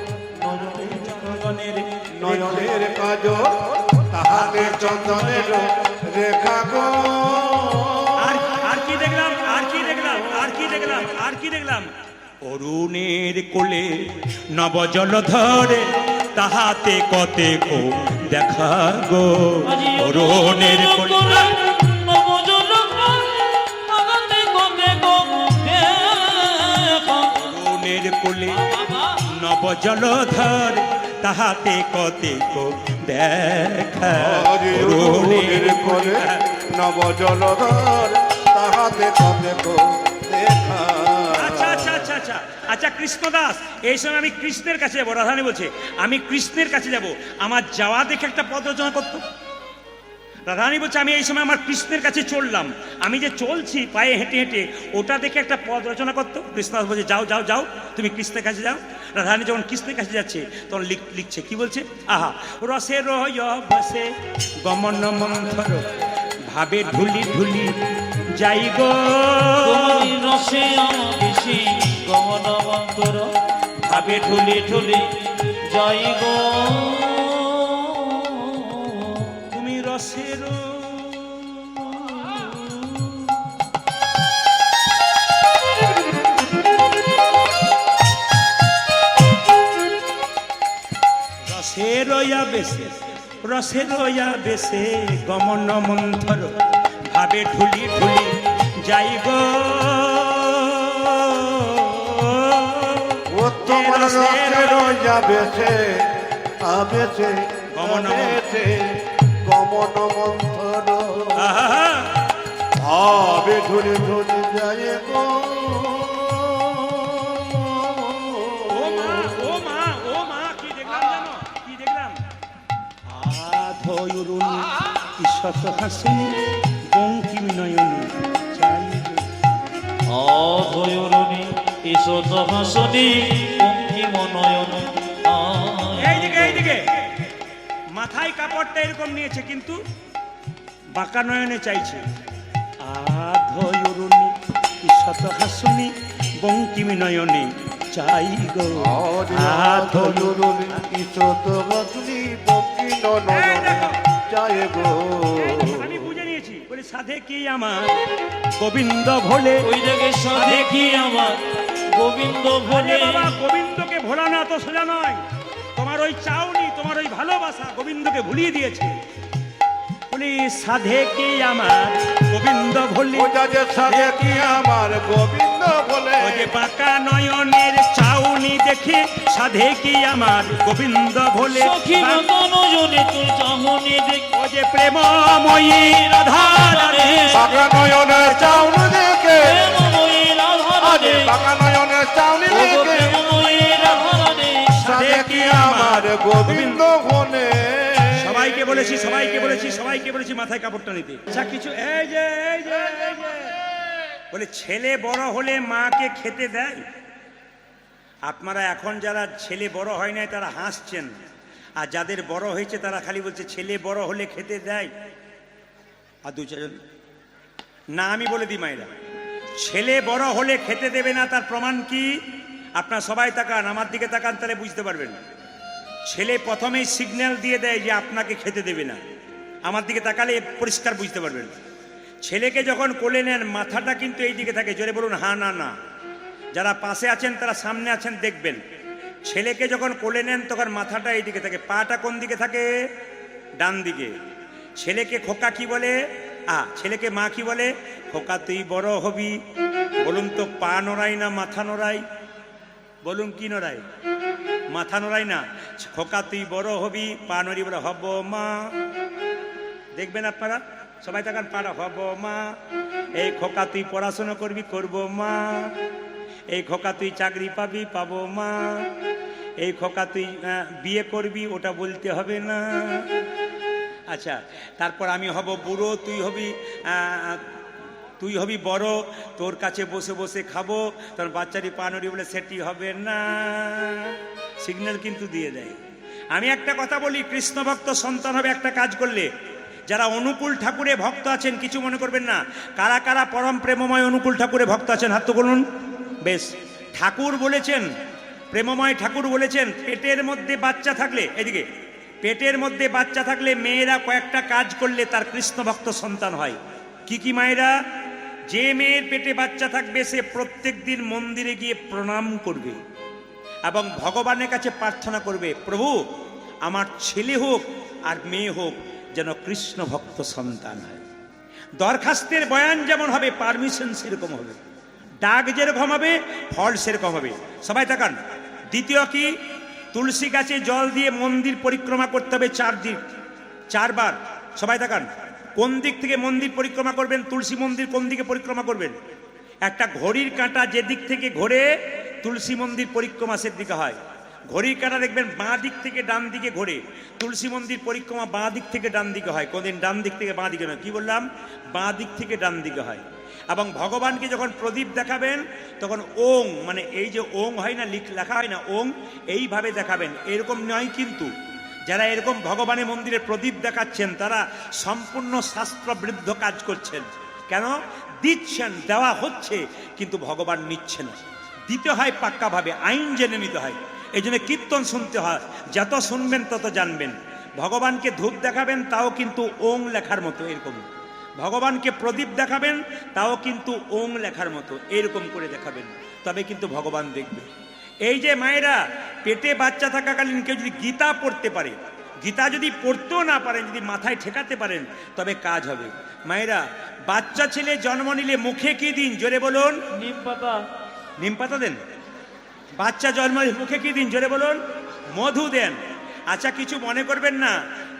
নয়নের কাজল, তাহাতে চন্দনের রেখা গো। আর কি দেখলাম, আর কি দেখলাম, আর কি দেখলাম, আর কি দেখলাম, অরুণের কোলে নবজলধরে, তাহাতে কতেক দেখা গো। অরুণের কোলে অরুণের কোলে নবজলধর, তাহাতে কতেক দেখা। অরুণের কোলে নবজলধর, তাহাতে কতেক দেখা। আচ্ছা আচ্ছা আচ্ছা আচ্ছা আচ্ছা, কৃষ্ণদাস, এই সময় আমি কৃষ্ণের কাছে যাবো। রাধারানী বলছে আমি কৃষ্ণের কাছে যাব, আমার যাওয়া দেখে একটা পদ রচনা করতো। রাধারানী বলছে আমি এই সময় আমার কৃষ্ণের কাছে চললাম, আমি যে চলছি পায়ে হেঁটে হেঁটে, ওটা দেখে একটা পদ রচনা করতো। কৃষ্ণদাস বলছে যাও যাও যাও, তুমি কৃষ্ণের কাছে যাও। রাধারানী যখন কৃষ্ণের কাছে যাচ্ছে তখন লিখছে, কি বলছে, আহা রসে রয় বসে গমন মন্থর, ভাবে ঢুলি ঢুলি যাই গো। রসে বেশি গমন মন্তর, ভাবে ঢুলি ঢুলি যাই গো। তুমি রসের রসেরয়া বেশে, রসেরয়া বেশে গমন মন্থর, ভাবে ঢুলি ঢুলি যাই গো। ও তোমার রসের যাবেছে আবেছে গমন আবেছে গমন মন্থর, আহা, ভাবে ঢুলি ঢুলি যায় গো। ও মা ও মা ও মা, কি দেখলাম জানো, কি দেখলাম, আধয়ুরুন ঈশত হাসিনী বঙ্কিম নয়নী চাই গো। অধয়রণী ঈষৎ হাসনি অঙ্কিম নয়ন। এইদিকে এইদিকে, মাথায় কাপড়টা এরকম নিয়েছে কিন্তু বাঁকা নয়নে চাইছে। আধয়ুরুনি ঈশত হাসনি বঙ্কিম নয়নে চাই গো। আধয়ুরুন ঈষৎ হাসনি বঙ্কিম নয়নে যায় গো। আমি বুঝে নিয়েছি, বলি সাধে কি আমার গোবিন্দ ভোলে। ওই দেখে সাধে কি আমার গোবিন্দ বলে ভোলে। বাবা, গোবিন্দকে ভোলানো এত সোজা নয়। তোমার ওই চাউনি, তোমার ওই ভালোবাসা গোবিন্দকে ভুলিয়ে দিয়েছে। বলি সাধে কি আমার গোবিন্দ ভোলে, ওটা যে সাধে কি আমার গোবিন্দ বলে। ওই যে বাঁকা নয়নের চাউনি দেখে সাধে কি আমার গোবিন্দ ভোলে। সখী নন্দন জনে তোর চাহনি দেখে, ও যে প্রেমময়ী রাধা রাধে, বাঁকা নয়নের চাউনি দেখে, প্রেমময়ী রাধা রাধে, বাঁকা নয়নের চাউনি ও গো দেখে, প্রেমময়ী রাধা রাধে। সাধে কি আমার গোবিন্দ বলে। সবাইকে বলেছি, সবাইকে বলেছি, সবাইকে বলেছি মাথায় কাপড়টা নিতে। আচ্ছা কিছু এই যে এই যে এই যে বলে ছেলে বড় হলে মাকে খেতে দেয়। আপনারা এখন যারা ছেলে বড় হয় নাই তারা হাসছেন, আর যাদের বড় হয়েছে তারা খালি বলছে ছেলে বড় হলে খেতে দেয়। আর দু চারজন না, আমি বলে দিই মায়েরা, ছেলে বড় হলে খেতে দেবে না তার প্রমাণ কি? আপনারা সবাই তাকান, আমার দিকে তাকান, তাহলে বুঝতে পারবেন। ছেলে প্রথমেই সিগন্যাল দিয়ে দেয় যে আপনাকে খেতে দেবে না। আমার দিকে তাকালে পরিষ্কার বুঝতে পারবেন। ছেলেকে যখন কোলে নেন মাথাটা কিন্তু এই দিকে থাকে। জোরে বলুন হ্যাঁ না না। যারা পাশে আছেন তারা সামনে আছেন দেখবেন, ছেলেকে যখন কোলে নেন তখন মাথাটা এইদিকে থাকে, পাটা কোন দিকে থাকে? ডান দিকে। ছেলেকে খোকা কি বলে? ছেলেকে মা কি বলে? খোকা তুই বড় হবি। বলুন তো, পা নড়াই না মাথা নড়াই? বলুন কি নড়াই? মাথা নড়াই না। খোকা তুই বড় হবি, পা নড়ি বলে হব মা। দেখবেন আপনারা সবাই তখন পাড়া হব মা। এই খোকা তুই পড়াশোনা করবি, করব মা। এই খোকা তুই চাকরি পাবি, পাবো মা। এই খোকা তুই বিয়ে করবি, ওটা বলতে হবে না। আচ্ছা, তারপর আমি হব বুড়ো, তুই হবি বড়, তোর কাছে বসে বসে খাবো। তোর বাচ্চারি পানরি বলে সেটি হবে না। সিগন্যাল কিন্তু দিয়ে দেয়। আমি একটা কথা বলি, কৃষ্ণ ভক্ত সন্তান হবে একটা কাজ করলে। যারা অনুকূল ঠাকুরে ভক্ত আছেন কিছু মনে করবেন না। কারা কারা পরম প্রেমময় অনুকূল ঠাকুরে ভক্ত আছেন হাত তো বলুন। বেশ, ঠাকুর বলেছেন, প্রেমময় ঠাকুর বলেছেন, পেটের মধ্যে বাচ্চা থাকলে, এদিকে পেটের মধ্যে বাচ্চা থাকলে মেয়েরা কয়েকটা কাজ করলে তার কৃষ্ণ ভক্ত সন্তান হয়। কি কি মায়েরা? যে মেয়ের পেটে বাচ্চা থাকবে সে প্রত্যেক দিন মন্দিরে গিয়ে প্রণাম করবে এবং ভগবানের কাছে প্রার্থনা করবে, প্রভু আমার ছেলে হোক আর মেয়ে হোক যেন কৃষ্ণ ভক্ত সন্তান হয়। দরখাস্তের বয়ান যেমন হবে, পারমিশন সেরকম হবে। ডাক যেরকম হবে, ফল সেরকম হবে। সবাই তাকান। দ্বিতীয় কি? তুলসী গাছে জল দিয়ে মন্দির পরিক্রমা করতে হবে 4 দিন, 4 বার। সবাই তাকান। কোন দিক থেকে মন্দির পরিক্রমা করবেন? তুলসী মন্দির কোন দিকে পরিক্রমা করবেন? একটা ঘড়ির কাঁটা যে দিক থেকে ঘোরে তুলসী মন্দির পরিক্রমা সেদিকে হয়। ঘড়ির কাঁটা দেখবেন বাঁ দিক থেকে ডান দিকে ঘোরে। তুলসী মন্দির পরিক্রমা বাঁ দিক থেকে ডান দিকে হয়। কোনদিন ডান দিক থেকে বাঁ দিকে নয়। কি বললাম? বাঁ দিক থেকে ডান দিকে হয়। এবং ভগবানকে যখন প্রদীপ দেখাবেন তখন ওং, মানে এই যে ওং হয় না, লেখা হয় না ওং, এইভাবে দেখাবেন। এরকম নয় কিন্তু। যারা এরকম ভগবানের মন্দিরে প্রদীপ দেখাচ্ছেন তারা সম্পূর্ণ শাস্ত্রবিরুদ্ধ কাজ করছেন। কেন? দিচ্ছেন, দেওয়া হচ্ছে, কিন্তু ভগবান নিচ্ছে না। দিতে হয় পাক্কাভাবে, আইন জেনে নিতে হয়। এই জন্য কীর্তন শুনতে হয়, যত শুনবেন তত জানবেন। ভগবানকে ধূপ দেখাবেন তাও কিন্তু ওং লেখার মতো এরকম। ভগবানকে প্রদীপ দেখাবেন তাও কিন্তু ওং লেখার মতো এরকম করে দেখাবেন, তবে কিন্তু ভগবান দেখবে। এই যে মায়েরা পেটে বাচ্চা থাকাকালীন কেউ যদি গীতা পড়তে পারে, গীতা যদি পড়তেও না পারেন, যদি মাথায় ঠেকাতে পারেন, তবে কাজ হবে। মায়েরা, বাচ্চা ছেলে জন্ম নিলে মুখে কি দিন? জোরে বলুন। নিম পাতা। নিম পাতা দেন। বাচ্চা জন্ম নিলে মুখে কি দিন? জোরে বলুন। মধু দেন। আচ্ছা, কিছু মনে করবেন না,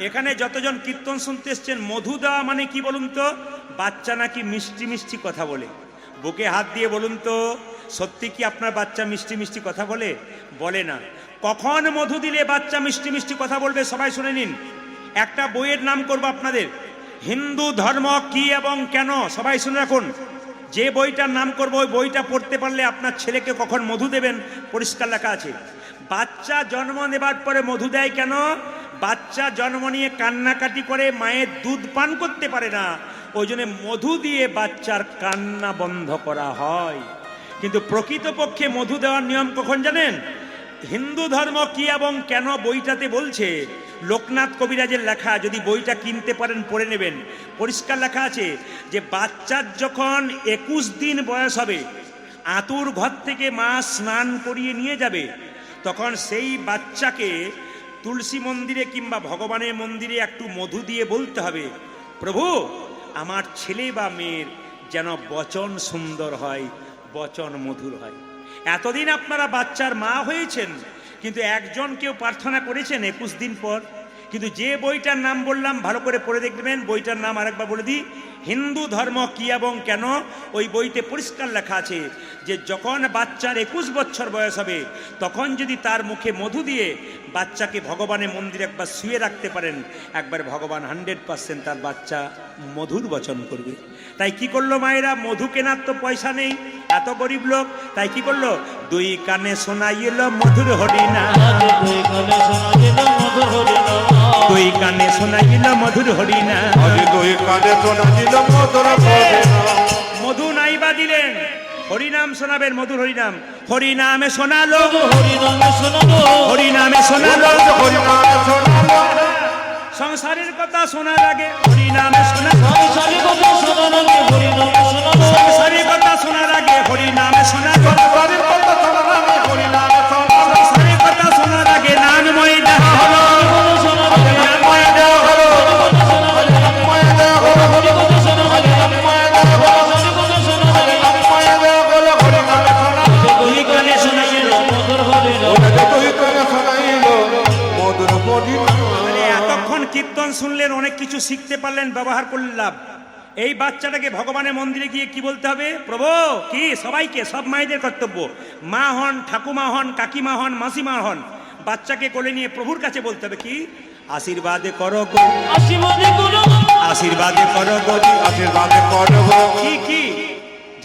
এখানে যতজন কীর্তন শুনতে এসছেন, মধু দেওয়া মানে কি বলুন তো? বাচ্চা নাকি মিষ্টি মিষ্টি কথা বলে? বুকে হাত দিয়ে বলুন তো, সত্যি কি আপনার বাচ্চা মিষ্টি মিষ্টি কথা বলে? বলে না। কখন মধু দিলে বাচ্চা মিষ্টি মিষ্টি কথা বলবে? সবাই শুনে নিন। একটা বইয়ের নাম করব আপনাদের, হিন্দু ধর্ম কি এবং কেন। সবাই শুনে রাখুন। যে বইটার নাম করব ওই বইটা পড়তে পারলে আপনার ছেলেকে কখন মধু দেবেন পরিষ্কার লেখা আছে। বাচ্চা জন্ম নেবার পরে মধু দেয় কেন? বাচ্চা জন্ম নিয়ে কান্নাকাটি করে মায়ের দুধ পান করতে পারে না, ওই জন্য মধু দিয়ে বাচ্চার কান্না বন্ধ করা হয়। কিন্তু প্রকৃতপক্ষে মধু দেওয়ার নিয়ম কখন জানেন? হিন্দু ধর্ম কি এবং কেন বইটাতে বলছে, লোকনাথ কবিরাজের লেখা, যদি বইটা কিনতে পারেন পড়ে নেবেন। পরিষ্কার লেখা আছে যে বাচ্চার যখন 21 দিন বয়স হবে, আতুর ঘর থেকে মা স্নান করিয়ে নিয়ে যাবে, তখন সেই বাচ্চাকে তুলসী মন্দিরে কিংবা ভগবানের মন্দিরে একটু মধু দিয়ে বলতে হবে, প্রভু আমার ছেলে বা মেয়ের যেন বচন সুন্দর হয়, বচন মধুর হয়। এতদিন আপনারা বাচ্চার মা হয়েছেন, কিন্তু একজন কেউ প্রার্থনা করেছেন 21 দিন পর? কিন্তু যে বইটার নাম বললাম ভালো করে পড়ে দেখবেন। বইটার নাম আরেকবার বলে দিই, হিন্দু ধর্ম কি এবং কেন। ওই বইতে পরিষ্কার লেখা আছে যে যখন বাচ্চার 21 বছর বয়স হবে, তখন যদি তার মুখে মধু দিয়ে বাচ্চাকে ভগবানের মন্দিরে একবার শুয়ে রাখতে পারেন, একবার ভগবান 100% তার বাচ্চা মধুর বচন করবে। তাই কি করলো মায়েরা? মধু কেনার তো পয়সা নেই, এত গরিব লোক, তাই কি করলো? 2 কানে শোনাইল মধুর হরিনা, 2 কানে শোনাইল মধুর হরিনা, 2 কানে শোনাইল মধুর হরিনা। 2 কানে শোনাইল মধুর হরিনা। মধু নাইবা দিলেন, হরিনাম শোনাবেন, মধুর হরিনাম। হরিনামে শোনালো, হরিনামে শোনালো, হরিনামে শোনালো, হরিনামে শোনালো। সংসারের কথা শোনার আগে হরিনামে শোনালো, সংসারের কথা শোনার আগে হরিনামে শোনালো, সংসারের কথা শোনার আগে হরিনামে শোনালো, সংসারের কথা শোনার আগে হরিনামে শোনালো, সংসারের কথা কিছু শিখতে পারলেন, ব্যবহার করলে লাভ। এই বাচ্চাটাকে ভগবানের মন্দিরে গিয়ে কি বলতে হবে? প্রভু কি সবাইকে, সব মায়েদের কর্তব্য, মা হন, ঠাকুমা হন, কাকিমা হন, মাসিমা হন, বাচ্চাকে কোলে নিয়ে প্রভুর কাছে বলতে হবে কি? আশীর্বাদে করো গো, আশীর্বাদে করো, আশীর্বাদে করো গো, আশীর্বাদে করব কি কি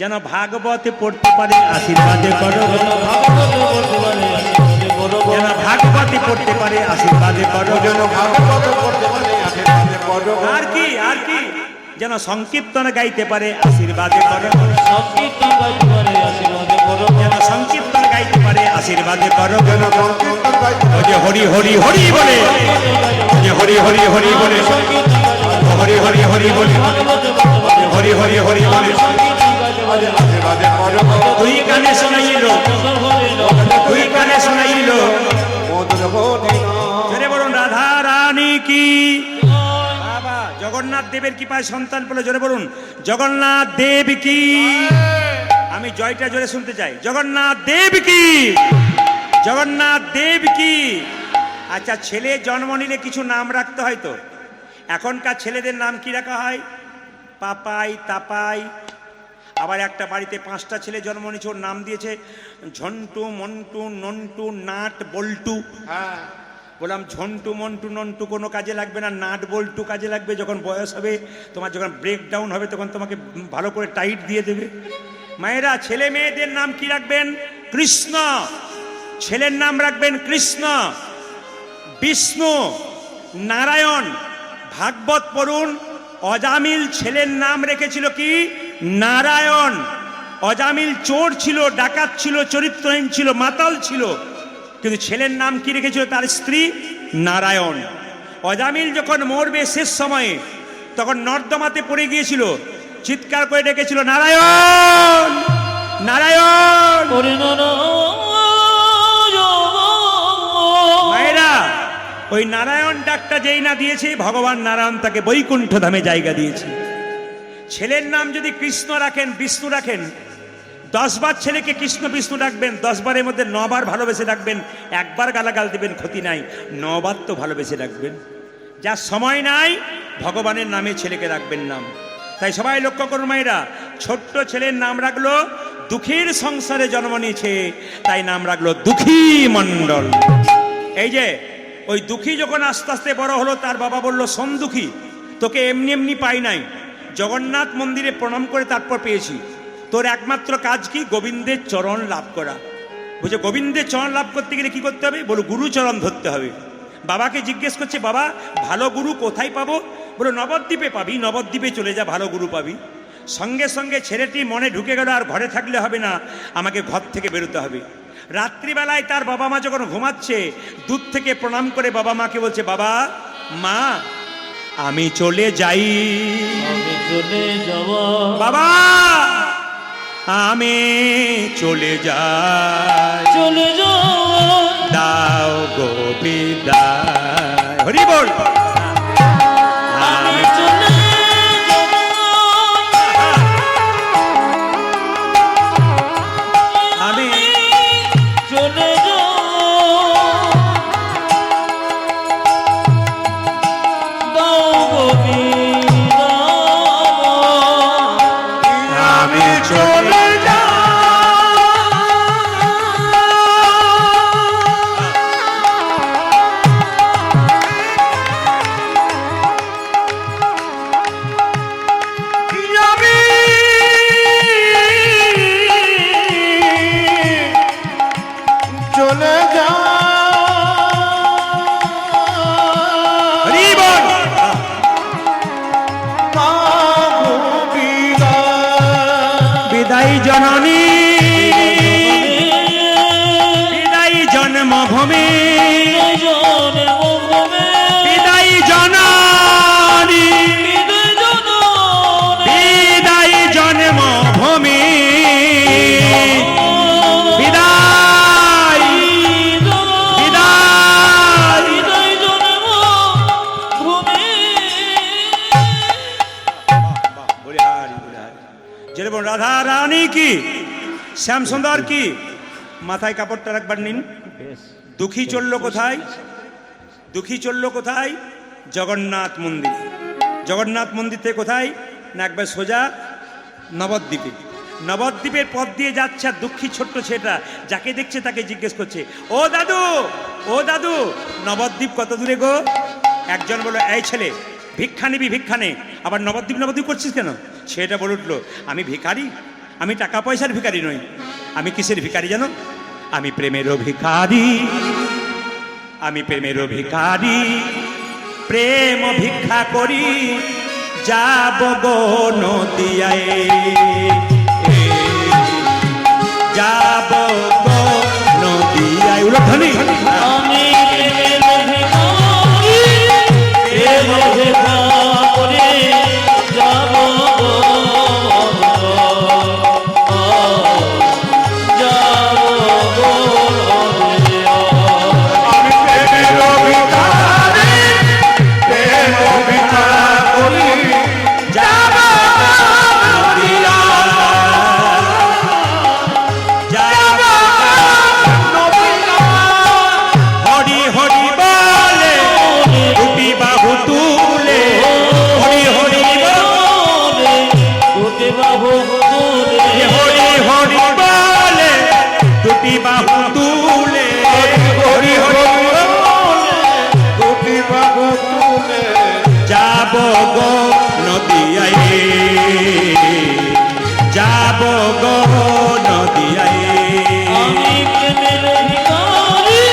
যেন ভাগবতে পড়তে পারে, আশীর্বাদে করো গো, ভাগবত বলতে পারে, আশীর্বাদে করো। যেন ভাগবতে পড়তে পারে, আশীর্বাদে করো। যেন ভাগবত পড়তে পারে আশীর্বাদে করব আর কি আর কি যেন সংকীর্তন গাইতে পারে, আশীর্বাদে করো। সংকীর্তন গাইতে পারে, আশীর্বাদে করো। যেন সংকীর্তন গাইতে পারে, আশীর্বাদে করো। যেন সংকীর্তন গাইতে ও যে হরি হরি হরি বলে, ও যে হরি হরি হরি বলে, সংকীর্তন গাইতে পারে, হরি হরি হরি বলে, ভাগবত বলতে পারে, হরি হরি হরি বলে, সংকীর্তন গাইতে পারে, আশীর্বাদে করব তুই কানে শোনাইল, বছর হলে তুই কানে শোনাইল। মধুর বদিনা জোরে বলুন রাধা রানী কি। বাবা জগন্নাথ দেবের কি পায় সন্তান পেল, জোরে বলুন জগন্নাথ দেব কি। আমি জয়টা জোরে শুনতে চাই, জগন্নাথ দেব কি, জগন্নাথ দেব কি। আচ্ছা ছেলে জন্ম নিলে কিছু নাম রাখতে হয় তো, এখনকার ছেলেদের নাম কি রাখা হয়? পাপাই, তাপাই। আবার একটা বাড়িতে 5টা ছেলে জন্ম নিয়েছে, ওর নাম দিয়েছে ঝন্টু, মন্টু, নন্টু, নাট, বল্টু। হ্যাঁ বললাম ঝন্টু, মন্টু, নন্টু কোনো কাজে লাগবে না, নাট বল্টু কাজে লাগবে। যখন বয়স হবে, তোমার যখন ব্রেক ডাউন হবে, তখন তোমাকে ভালো করে টাইট দিয়ে দেবে। মায়েরা ছেলে মেয়েদের নাম কি রাখবেন? কৃষ্ণ। ছেলের নাম রাখবেন কৃষ্ণ, বিষ্ণু, নারায়ণ। ভাগবত পড়ুন, অজামিল ছেলের নাম রেখেছিল কি? নারায়ণ। অজামিল চোর ছিল, ডাকাত ছিল, চরিত্রহীন ছিল, মাতাল ছিল, কিন্তু ছেলের নাম কি রেখেছিল তার স্ত্রী? নারায়ণ। অজামিল যখন মরবে শেষ সময়ে, তখন নর্দমাতে পড়ে গিয়েছিল, চিৎকার করে ডেকেছিল নারায়ণ, নারায়ণ। মায়েরা ওই নারায়ণ ডাকটা যেই না দিয়েছে, ভগবান নারায়ণ তাকে বৈকুণ্ঠ ধামে জায়গা দিয়েছে। ছেলের নাম যদি কৃষ্ণ রাখেন, বিষ্ণু রাখেন, 10 বার ছেলেকে কৃষ্ণ বিষ্ণু ডাকবেন, 10 বারের মধ্যে 9 বার ভালোবেসে ডাকবেন। একবার গালাগাল দিবেন, ক্ষতি নাই, 9 বার তো ভালোবেসে ডাকবেন। যার সময় নাই, ভগবানের নামে ছেলেকে রাখবেন নাম। তাই সবাই লক্ষ্য করুন মায়েরা, ছোট্ট ছেলের নাম রাখলো, দুঃখীর সংসারে জন্ম নিয়েছে, তাই নাম রাখলো দুঃখী মণ্ডল। এই যে ওই দুঃখী যখন আস্তে আস্তে বড় হলো, তার বাবা বলল শোন দুঃখী, তোকে এমনি এমনি পাই নাই, জগন্নাথ মন্দিরে প্রণাম করে তারপর পেয়েছি। তোর একমাত্র কাজ কি? গোবিন্দের চরণ লাভ করা। বুঝে গোবিন্দের চরণ লাভ করতে গেলে কি করতে হবে? বলো গুরু চরণ ধরতে হবে। বাবাকে জিজ্ঞেস করছে, বাবা ভালো গুরু কোথায় পাবো? বলো নবদ্বীপে পাবি, নবদ্বীপে চলে যা, ভালো গুরু পাবি। সঙ্গে সঙ্গে ছেলেটি মনে ঢুকে গেল, আর ঘরে থাকলে হবে না, আমাকে ঘর থেকে বেরোতে হবে। রাত্রিবেলায় তার বাবা মা যখন ঘুমাচ্ছে, দূর থেকে প্রণাম করে বাবা মাকে বলছে, বাবা মা আমি চলে যাই, আমি চলে যাব, বাবা আমি চলে যাই, চলে যাব, দাও গো বিদায়। হরি বল। আমি চলে যাব, আমি চলে যাব, দাও গো বিদায়। আমি চলে চলে যা হরি বল। বিদায় জননী, বিদায় জন্মভূমি, বিদায় জননী, বিদায় জন্মভূমি, বিদায় বিদায়। যেটা বল রাধা রানী কি, শ্যাম সুন্দর কি। মাথায় কাপড়টা রাখবার নিন। দুঃখী চললো কোথায়? দুঃখী চললো কোথায়? জগন্নাথ মন্দির। জগন্নাথ মন্দির থেকে কোথায় না একবার সোজা নবদ্বীপে। নবদ্বীপের পথ দিয়ে যাচ্ছে আর দুঃখী ছোট্ট ছেলেটা যাকে দেখছে তাকে জিজ্ঞেস করছে, ও দাদু, ও দাদু, নবদ্বীপ কত দূরে গো? একজন বলল, এই ছেলে, ভিক্ষা নিবি? ভিক্ষা নে, আবার নবদ্বীপ নবদ্বীপ করছিস কেন? ছেলেটা বলে উঠলো, আমি ভিখারি, আমি টাকা পয়সার ভিখারি নই। আমি কিসের ভিখারি জানো? আমি প্রেমেরও ভিখারি, আমি প্রেমেরও ভিখারি, প্রেম ভিক্ষা করি যাব গো নদিয়ায়, যাব গো নদিয়ায়। উলধ্বনি। আমি প্রেমের ভিখারি, প্রেম ভিক্ষা করে যাব গো, যাব গো নদিয়া। আমি প্রেমের ভিখারি, প্রেম ভিক্ষা করি যাব নদিয়া, যাব হরি হরি বলে দুটি বাহু তুলে, হরি হরি বলে, দুটি বাহু তুলে, হরি হরি বলে দুটি বাহু তুলে, হরি হরি দুটি বাহু তুলে যাব গো নদিয়ায়, যাব গো নদিয়ায়। আমি প্রেমের ভিখারি,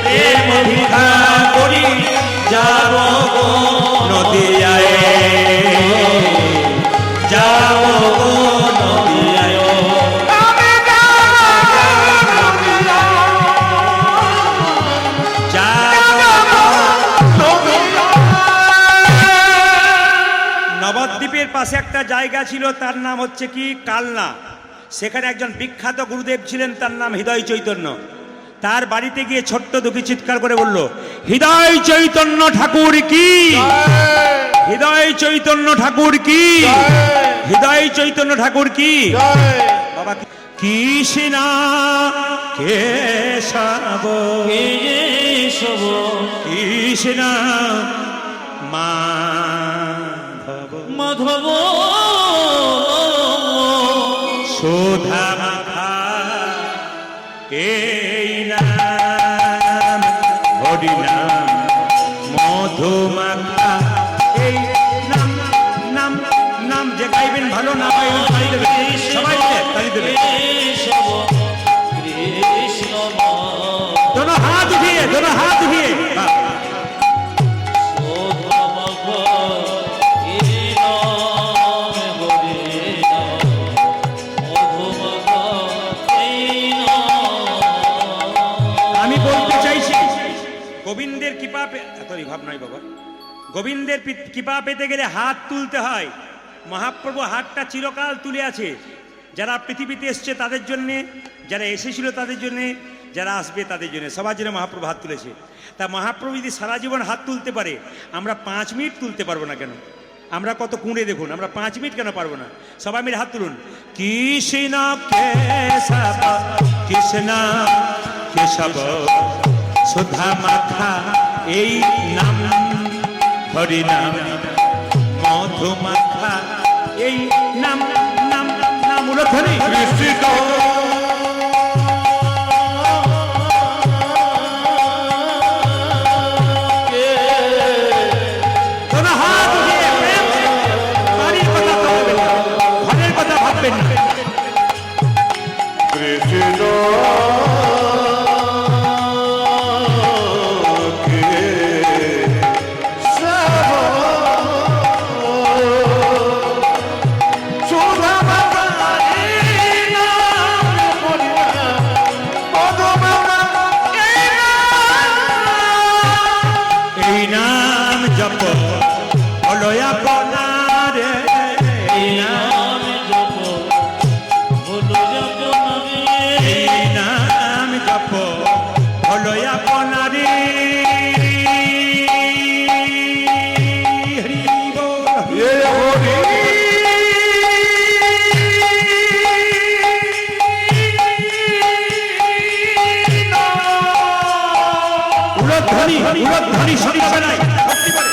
প্রেম ভিক্ষা করি যাব গো নদিয়ায়, যাব গো নদিয়ায়। নবদ্বীপের পাশে একটা জায়গা ছিল, তার নাম হচ্ছে কি কালনা। সেখানে একজন বিখ্যাত গুরুদেব ছিলেন, তার নাম হৃদয় চৈতন্য। তার বাড়িতে গিয়ে ছোট্ট দুঃখী চিৎকার করে বলল, হৃদয় চৈতন্য ঠাকুর কি, হৃদয় চৈতন্য ঠাকুর কি, হৃদয় চৈতন্য ঠাকুর কি। বাবা কৃষ্ণ কেশব, কেশব, কৃষ্ণ মাধব, মাধব, সুধা মাখা এই নাম, হরি নাম মধু মাখা এই নাম, নাম নাম যে গাইবেন ভালো না হয় তালি দেবে, সবাই মিলে তালি দেবে। কেশব, কৃষ্ণ দোনো হাত উঠিয়ে, দোনো হাত উঠিয়ে। বাহ। আমি বলতে চাইছি, গোবিন্দের কৃপা এত ভাব নাই বাবা, গোবিন্দের কৃপা পেতে গেলে হাত তুলতে হয়। মহাপ্রভু হাতটা চিরকাল তুলে আছে, যারা পৃথিবীতে এসছে তাদের জন্যে, যারা এসেছিল তাদের জন্যে, যারা আসবে তাদের জন্য, সবার জন্য মহাপ্রভু হাত তুলেছে। তা মহাপ্রভু যদি সারা জীবন হাত তুলতে পারে, আমরা 5 মিনিট তুলতে পারবো না কেন? আমরা কত কুঁড়ে দেখুন, আমরা 5 মিনিট কেন পারবো না? সবাই মিলে হাত তুলুন। কৃষ্ণ কেশব, কৃষ্ণ কেশব, সুধা মাখা এই নাম, হরি নাম মধু মাখা এই নাম, নাম নাম উলধ্বনি। কৃষ্ণ দোনো হাত উঠিয়ে প্রেম সে বাড়ির কথা ভাববেন না, ঘরের কথা ভাববেন না। কৃষ্ণ এই নাম জপ হলো আপনার, এই নাম, এই নাম জপ হলো আপনার। হরি বল। উলধ্বনি, উলধ্বনি শরীর বানাই ভক্তি করে।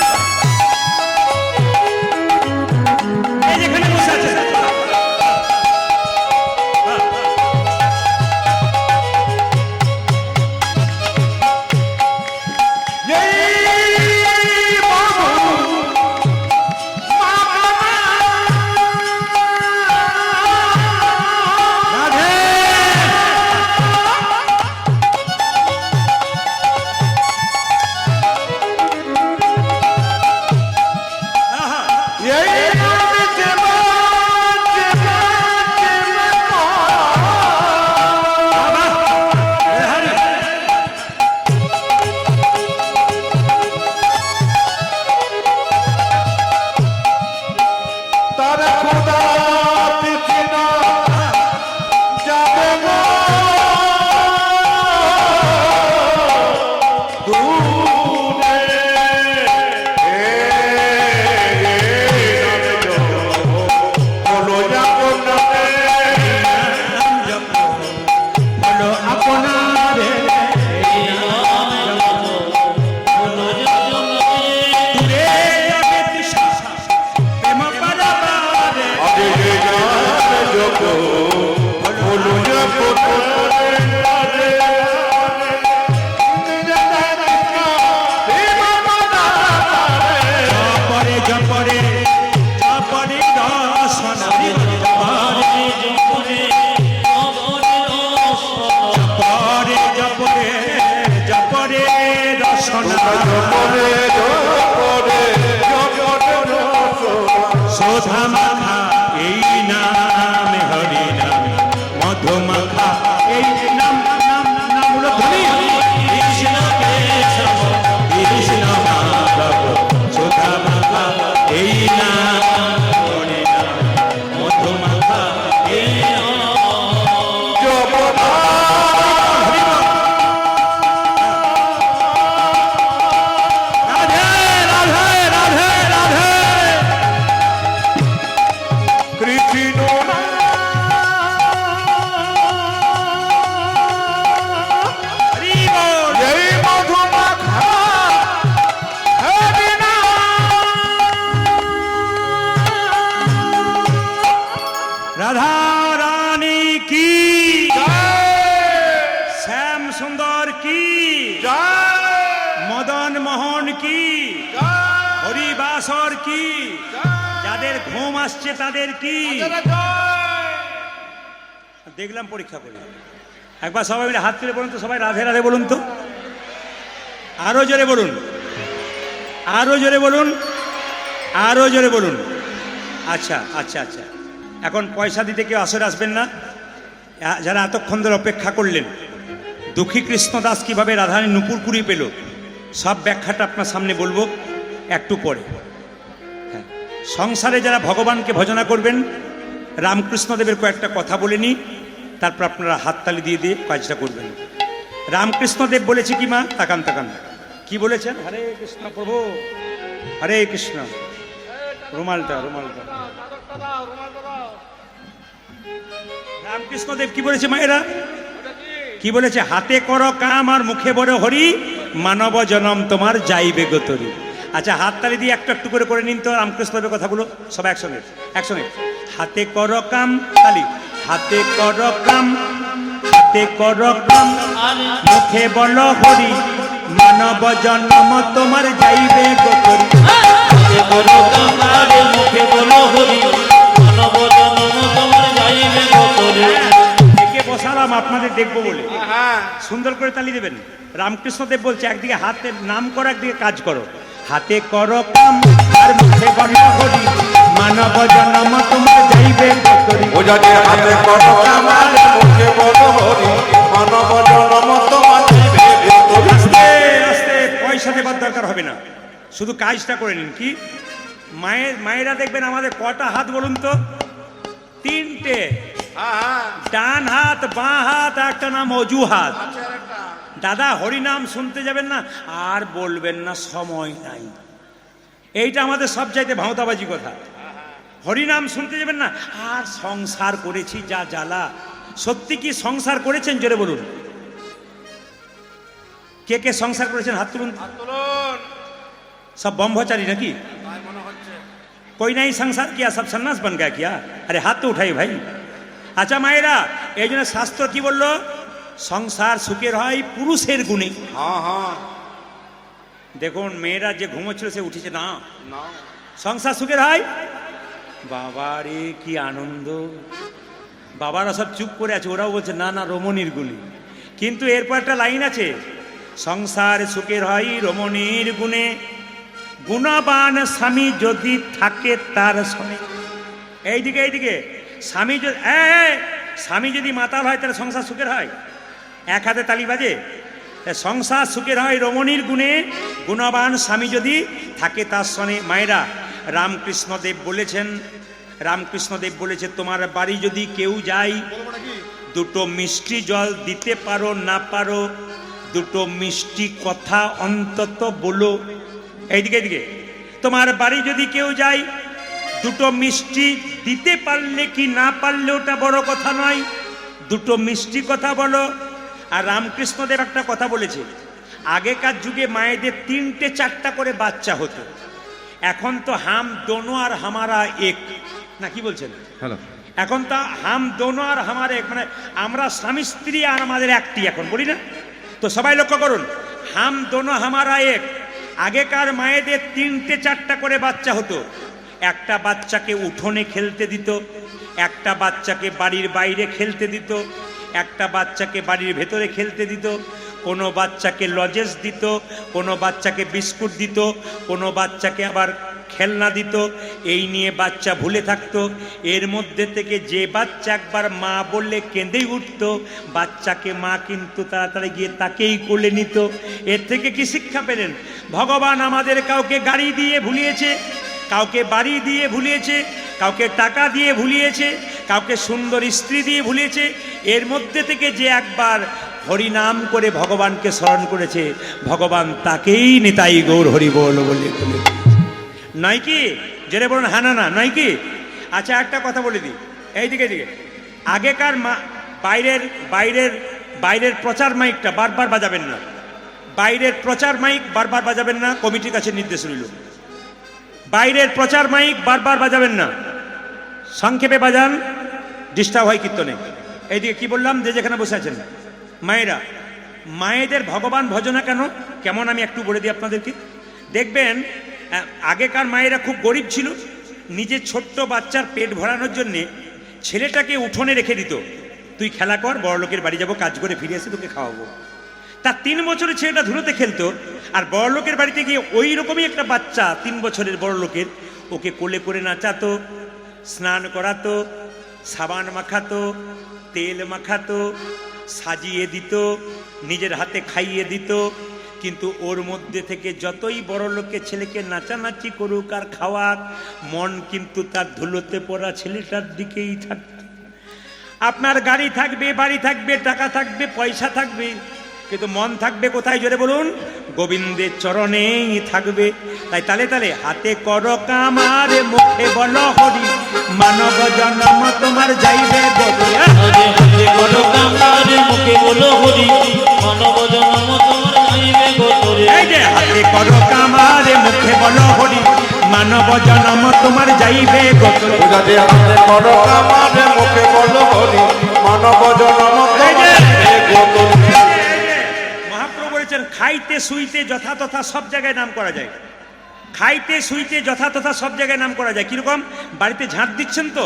রাধা রানী কি, জয় শ্যাম সুন্দর কি, জয় মদন মোহন কি, জয় হরিবাসর কি, জয় যাদের ঘুম আসছে তাদের কি। জয় দেখলাম পরীক্ষা করি, একবার সবাই মিলে হাত তুলে বলুন তো, সবাই রাধে রাধে বলুন তো, আরো জোরে বলুন, আরো জোরে বলুন, আরো জোরে বলুন। আচ্ছা আচ্ছা আচ্ছা, এখন পয়সা দিতে কেউ আসরে আসবেন না। যারা এতক্ষণ ধরে অপেক্ষা করলেন, দুঃখী কৃষ্ণদাস কিভাবে রাধারানী নুপুর কুড়িয়ে পেল, সব ব্যাখ্যাটা আপনার সামনে বলবো একটু পরে। হ্যাঁ, সংসারে যারা ভগবানকে ভজনা করবেন, রামকৃষ্ণদেবের কয়েকটা কথা বলে নিই, তারপর আপনারা হাততালি দিয়ে দিয়ে কাজটা করবেন। রামকৃষ্ণদেব বলেছে কি মা, তাকান তাকান, কি বলেছেন? হরে কৃষ্ণ প্রভু, হরে কৃষ্ণ। রুমালটা রুমালটা, রামকৃষ্ণদেব কি বলেছে মায়েরা, কি বলেছে? হাতে করো কাম আর মুখে বড় হরি, মানব জনম তোমার যাইবে গতরি। আচ্ছা, হাততালি দিয়ে একটু একটু করে নিন তো রামকৃষ্ণদেবের কথাগুলো, সব একসঙ্গে একসঙ্গে। হাতে করো কাম, তালি, হাতে করো কাম, হাতে করো কাম, মুখে বলো হরি, মানব জন্ম তোমার যাইবে গতরি। হাতে করো কাম, মুখে বলো হরি, মানব জনম তোমার যাইবে গতরে। একে বসালাম আপনাদের দেখবো বলে, হ্যাঁ সুন্দর করে তালি দেবেন। রামকৃষ্ণদেব বলছে একদিকে হাতে নাম করো, একদিকে কাজ করো। হাতে করো কাম আর মুখে বলো হরি, মানব জন্ম তোমার যাইবে গতরি। ও যাতে হাতে করো আমার মুখে বড় হরি, মানব জনম তোমার যাইবে গতরি। আস্তে আস্তে, পয়সা দেবার দরকার হবে না, শুধু কাজটা করে নিন। কি মায়েরা দেখবেন আমাদের কটা হাত বলুন তো? তিনটে। হ্যাঁ ডান হাত, বাঁ হাত, একটা নাম অজু হাত। দাদা হরিনাম শুনতে যাবেন না, আর বলবেন না সময় নাই। এইটা আমাদের সব চাইতে ভাঁওতাবাজি কথা। হরিনাম শুনতে যাবেন না, আর সংসার করেছি যা জ্বালা। সত্যি কি সংসার করেছেন? জোরে বলুন, কে কে সংসার করেছেন? হাত তুলুন। তুলুন সব ব্রহ্মচারী নাকি? তাই মনে হচ্ছে। कोई नहीं संसार किया, सब सन्यास बन गया क्या? अरे हाथ तो उठाई भाई। আচ্ছা মায়েরা, এই জন্য শাস্ত্র কি বললো? সংসার সুখের হয় পুরুষের গুণে। হ্যাঁ হ্যাঁ দেখুন মেয়েরা যে ঘুমোচ্ছিল সে উঠেছে না, না সংসার সুখের হয়। বাবা রে কি আনন্দ! বাবারা সব চুপ করে আছে, ওরাও বলছে না না রমণীর গুলি। কিন্তু এরপর একটা লাইন আছে, সংসার সুখের হয় রমণীর গুণে, গুণবান স্বামী যদি থাকে তার সঙ্গে। এইদিকে এইদিকে, স্বামী যদি স্বামী যদি মাতাল হয় তাহলে সংসার সুখের হয়? এক হাতে তালি বাজে। সংসার সুখের হয় রমণীর গুণে, গুণবান স্বামী যদি থাকে তার সনে। মায়েরা, রামকৃষ্ণদেব বলেছেন, রামকৃষ্ণদেব বলেছে তোমার বাড়ি যদি কেউ যায়, দুটো মিষ্টি জল দিতে পারো না পারো, দুটো মিষ্টি কথা অন্তত বলো। এইদিকে এইদিকে, তোমার বাড়ি যদি কেউ যায়, দুটো মিষ্টি দিতে পারলে কি না পারলে ওটা বড় কথা নয়, দুটো মিষ্টি কথা বলো। আর রামকৃষ্ণদেব একটা কথা বলেছে, আগেকার যুগে মায়েদের 3টে-4টা করে বাচ্চা হতো, এখন তো হাম দোনো আর হামারা এক, না কি বলছেন? এখন তো হাম দোনো আর হামারা এক, মানে আমরা স্বামী স্ত্রী আর আমাদের একটি, এখন বলি না? তো সবাই লক্ষ্য করুন, হাম দোনো হামারা এক। আগেকার মায়েদের 3টে-4টা করে বাচ্চা হতো, একটা বাচ্চাকে উঠোনে খেলতে দিত, একটা বাচ্চাকে বাড়ির বাইরে খেলতে দিত, একটা বাচ্চাকে বাড়ির ভেতরে খেলতে দিত, কোনো বাচ্চাকে লজেন্স দিত, কোনো বাচ্চাকে বিস্কুট দিত, কোনো বাচ্চাকে আবার খেলনা দিত। এই নিয়ে বাচ্চা ভুলে থাকতো। এর মধ্যে থেকে যে বাচ্চা একবার মা বললে কেঁদেই উঠত, বাচ্চাকে মা কিন্তু তাড়াতাড়ি গিয়ে তাকেই কোলে নিত। এর থেকে কি শিক্ষা পেলেন? ভগবান আমাদের কাউকে গাড়ি দিয়ে ভুলিয়েছে, কাউকে বাড়ি দিয়ে ভুলিয়েছে, কাউকে টাকা দিয়ে ভুলিয়েছে, কাউকে সুন্দর স্ত্রী দিয়ে ভুলিয়েছে। এর মধ্যে থেকে যে একবার হরিনাম করে ভগবানকে স্মরণ করেছে, ভগবান তাকেই নিতাই গৌর হরি বল বলে বলে, নয় কি? জেনে বলুন হ্যাঁ না না, নয় কি? আচ্ছা একটা কথা বলে দিই, এইদিকে দিকে, আগেকার বাইরের বাইরের বাইরের প্রচার মাইকটা বারবার বাজাবেন না, বাইরের প্রচার মাইক বারবার বাজাবেন না, কমিটির কাছে নির্দেশ রইল। বাইরের প্রচার মাইক বারবার বাজাবেন না, সংক্ষেপে বাজান। ডিস্টার্ব হয় কীর্তনে। এইদিকে কি বললাম, যে যেখানে বসে আছেন মায়েরা, মায়েদের ভগবান ভজনা কেন কেমন আমি একটু বলে দিই আপনাদেরকে। দেখবেন আগেকার মায়েরা খুব গরিব ছিল, নিজের ছোট্ট বাচ্চার পেট ভরানোর জন্যে ছেলেটাকে উঠোনে রেখে দিত, তুই খেলা কর, বড় লোকের বাড়ি যাবো, কাজ করে ফিরে এসে তোকে খাওয়াবো। তার 3 বছরের ছেলেটা ধুলোতে খেলতো, আর বড় লোকের বাড়িতে গিয়ে ওই রকমই একটা বাচ্চা 3 বছরের বড় লোকের ওকে কোলে করে নাচাতো, স্নান করাতো, সাবান মাখাতো, তেল মাখাতো, সাজিয়ে দিত, নিজের হাতে খাইয়ে দিত। কিন্তু ওর মধ্যে থেকে যতই বড় লোকের ছেলেকে নাচানাচি করুক আর খাওয়াক, মন কিন্তু তার ধুলোতে পড়া ছেলেটার দিকেই থাকত। আপনার গাড়ি থাকবে, বাড়ি থাকবে, টাকা থাকবে, পয়সা থাকবে, কিন্তু মন থাকবে কোথায় জোরে বলুন? গোবিন্দের চরণেই থাকবে। তাই তালে তালে হাতে কর কামার, মুখে বল হরি, মানব জন্ম তোমার যাইবে বলে। হাতে হাতে করো কামার, মুখে বলো হরি, মানব জন্ম তোমার যাইবে গোতরে। এই যে হাতে কর কামার, মুখে বল হরি, মানব জন্ম তোমার যাইবে গোতরে। যাতে হাতে করো কামার, মুখে বলো হরি, মানব জন্ম তোমার যাইবে গোতরে। মহাপ্রভু বলেছেন খাইতে শুইতে যথা তথা সব জায়গায় নাম করা যায়। খাইতে শুইতে যথা তথা সব জায়গায় নাম করা যায়। কিরকম? বাড়িতে ঝাঁট দিচ্ছেন তো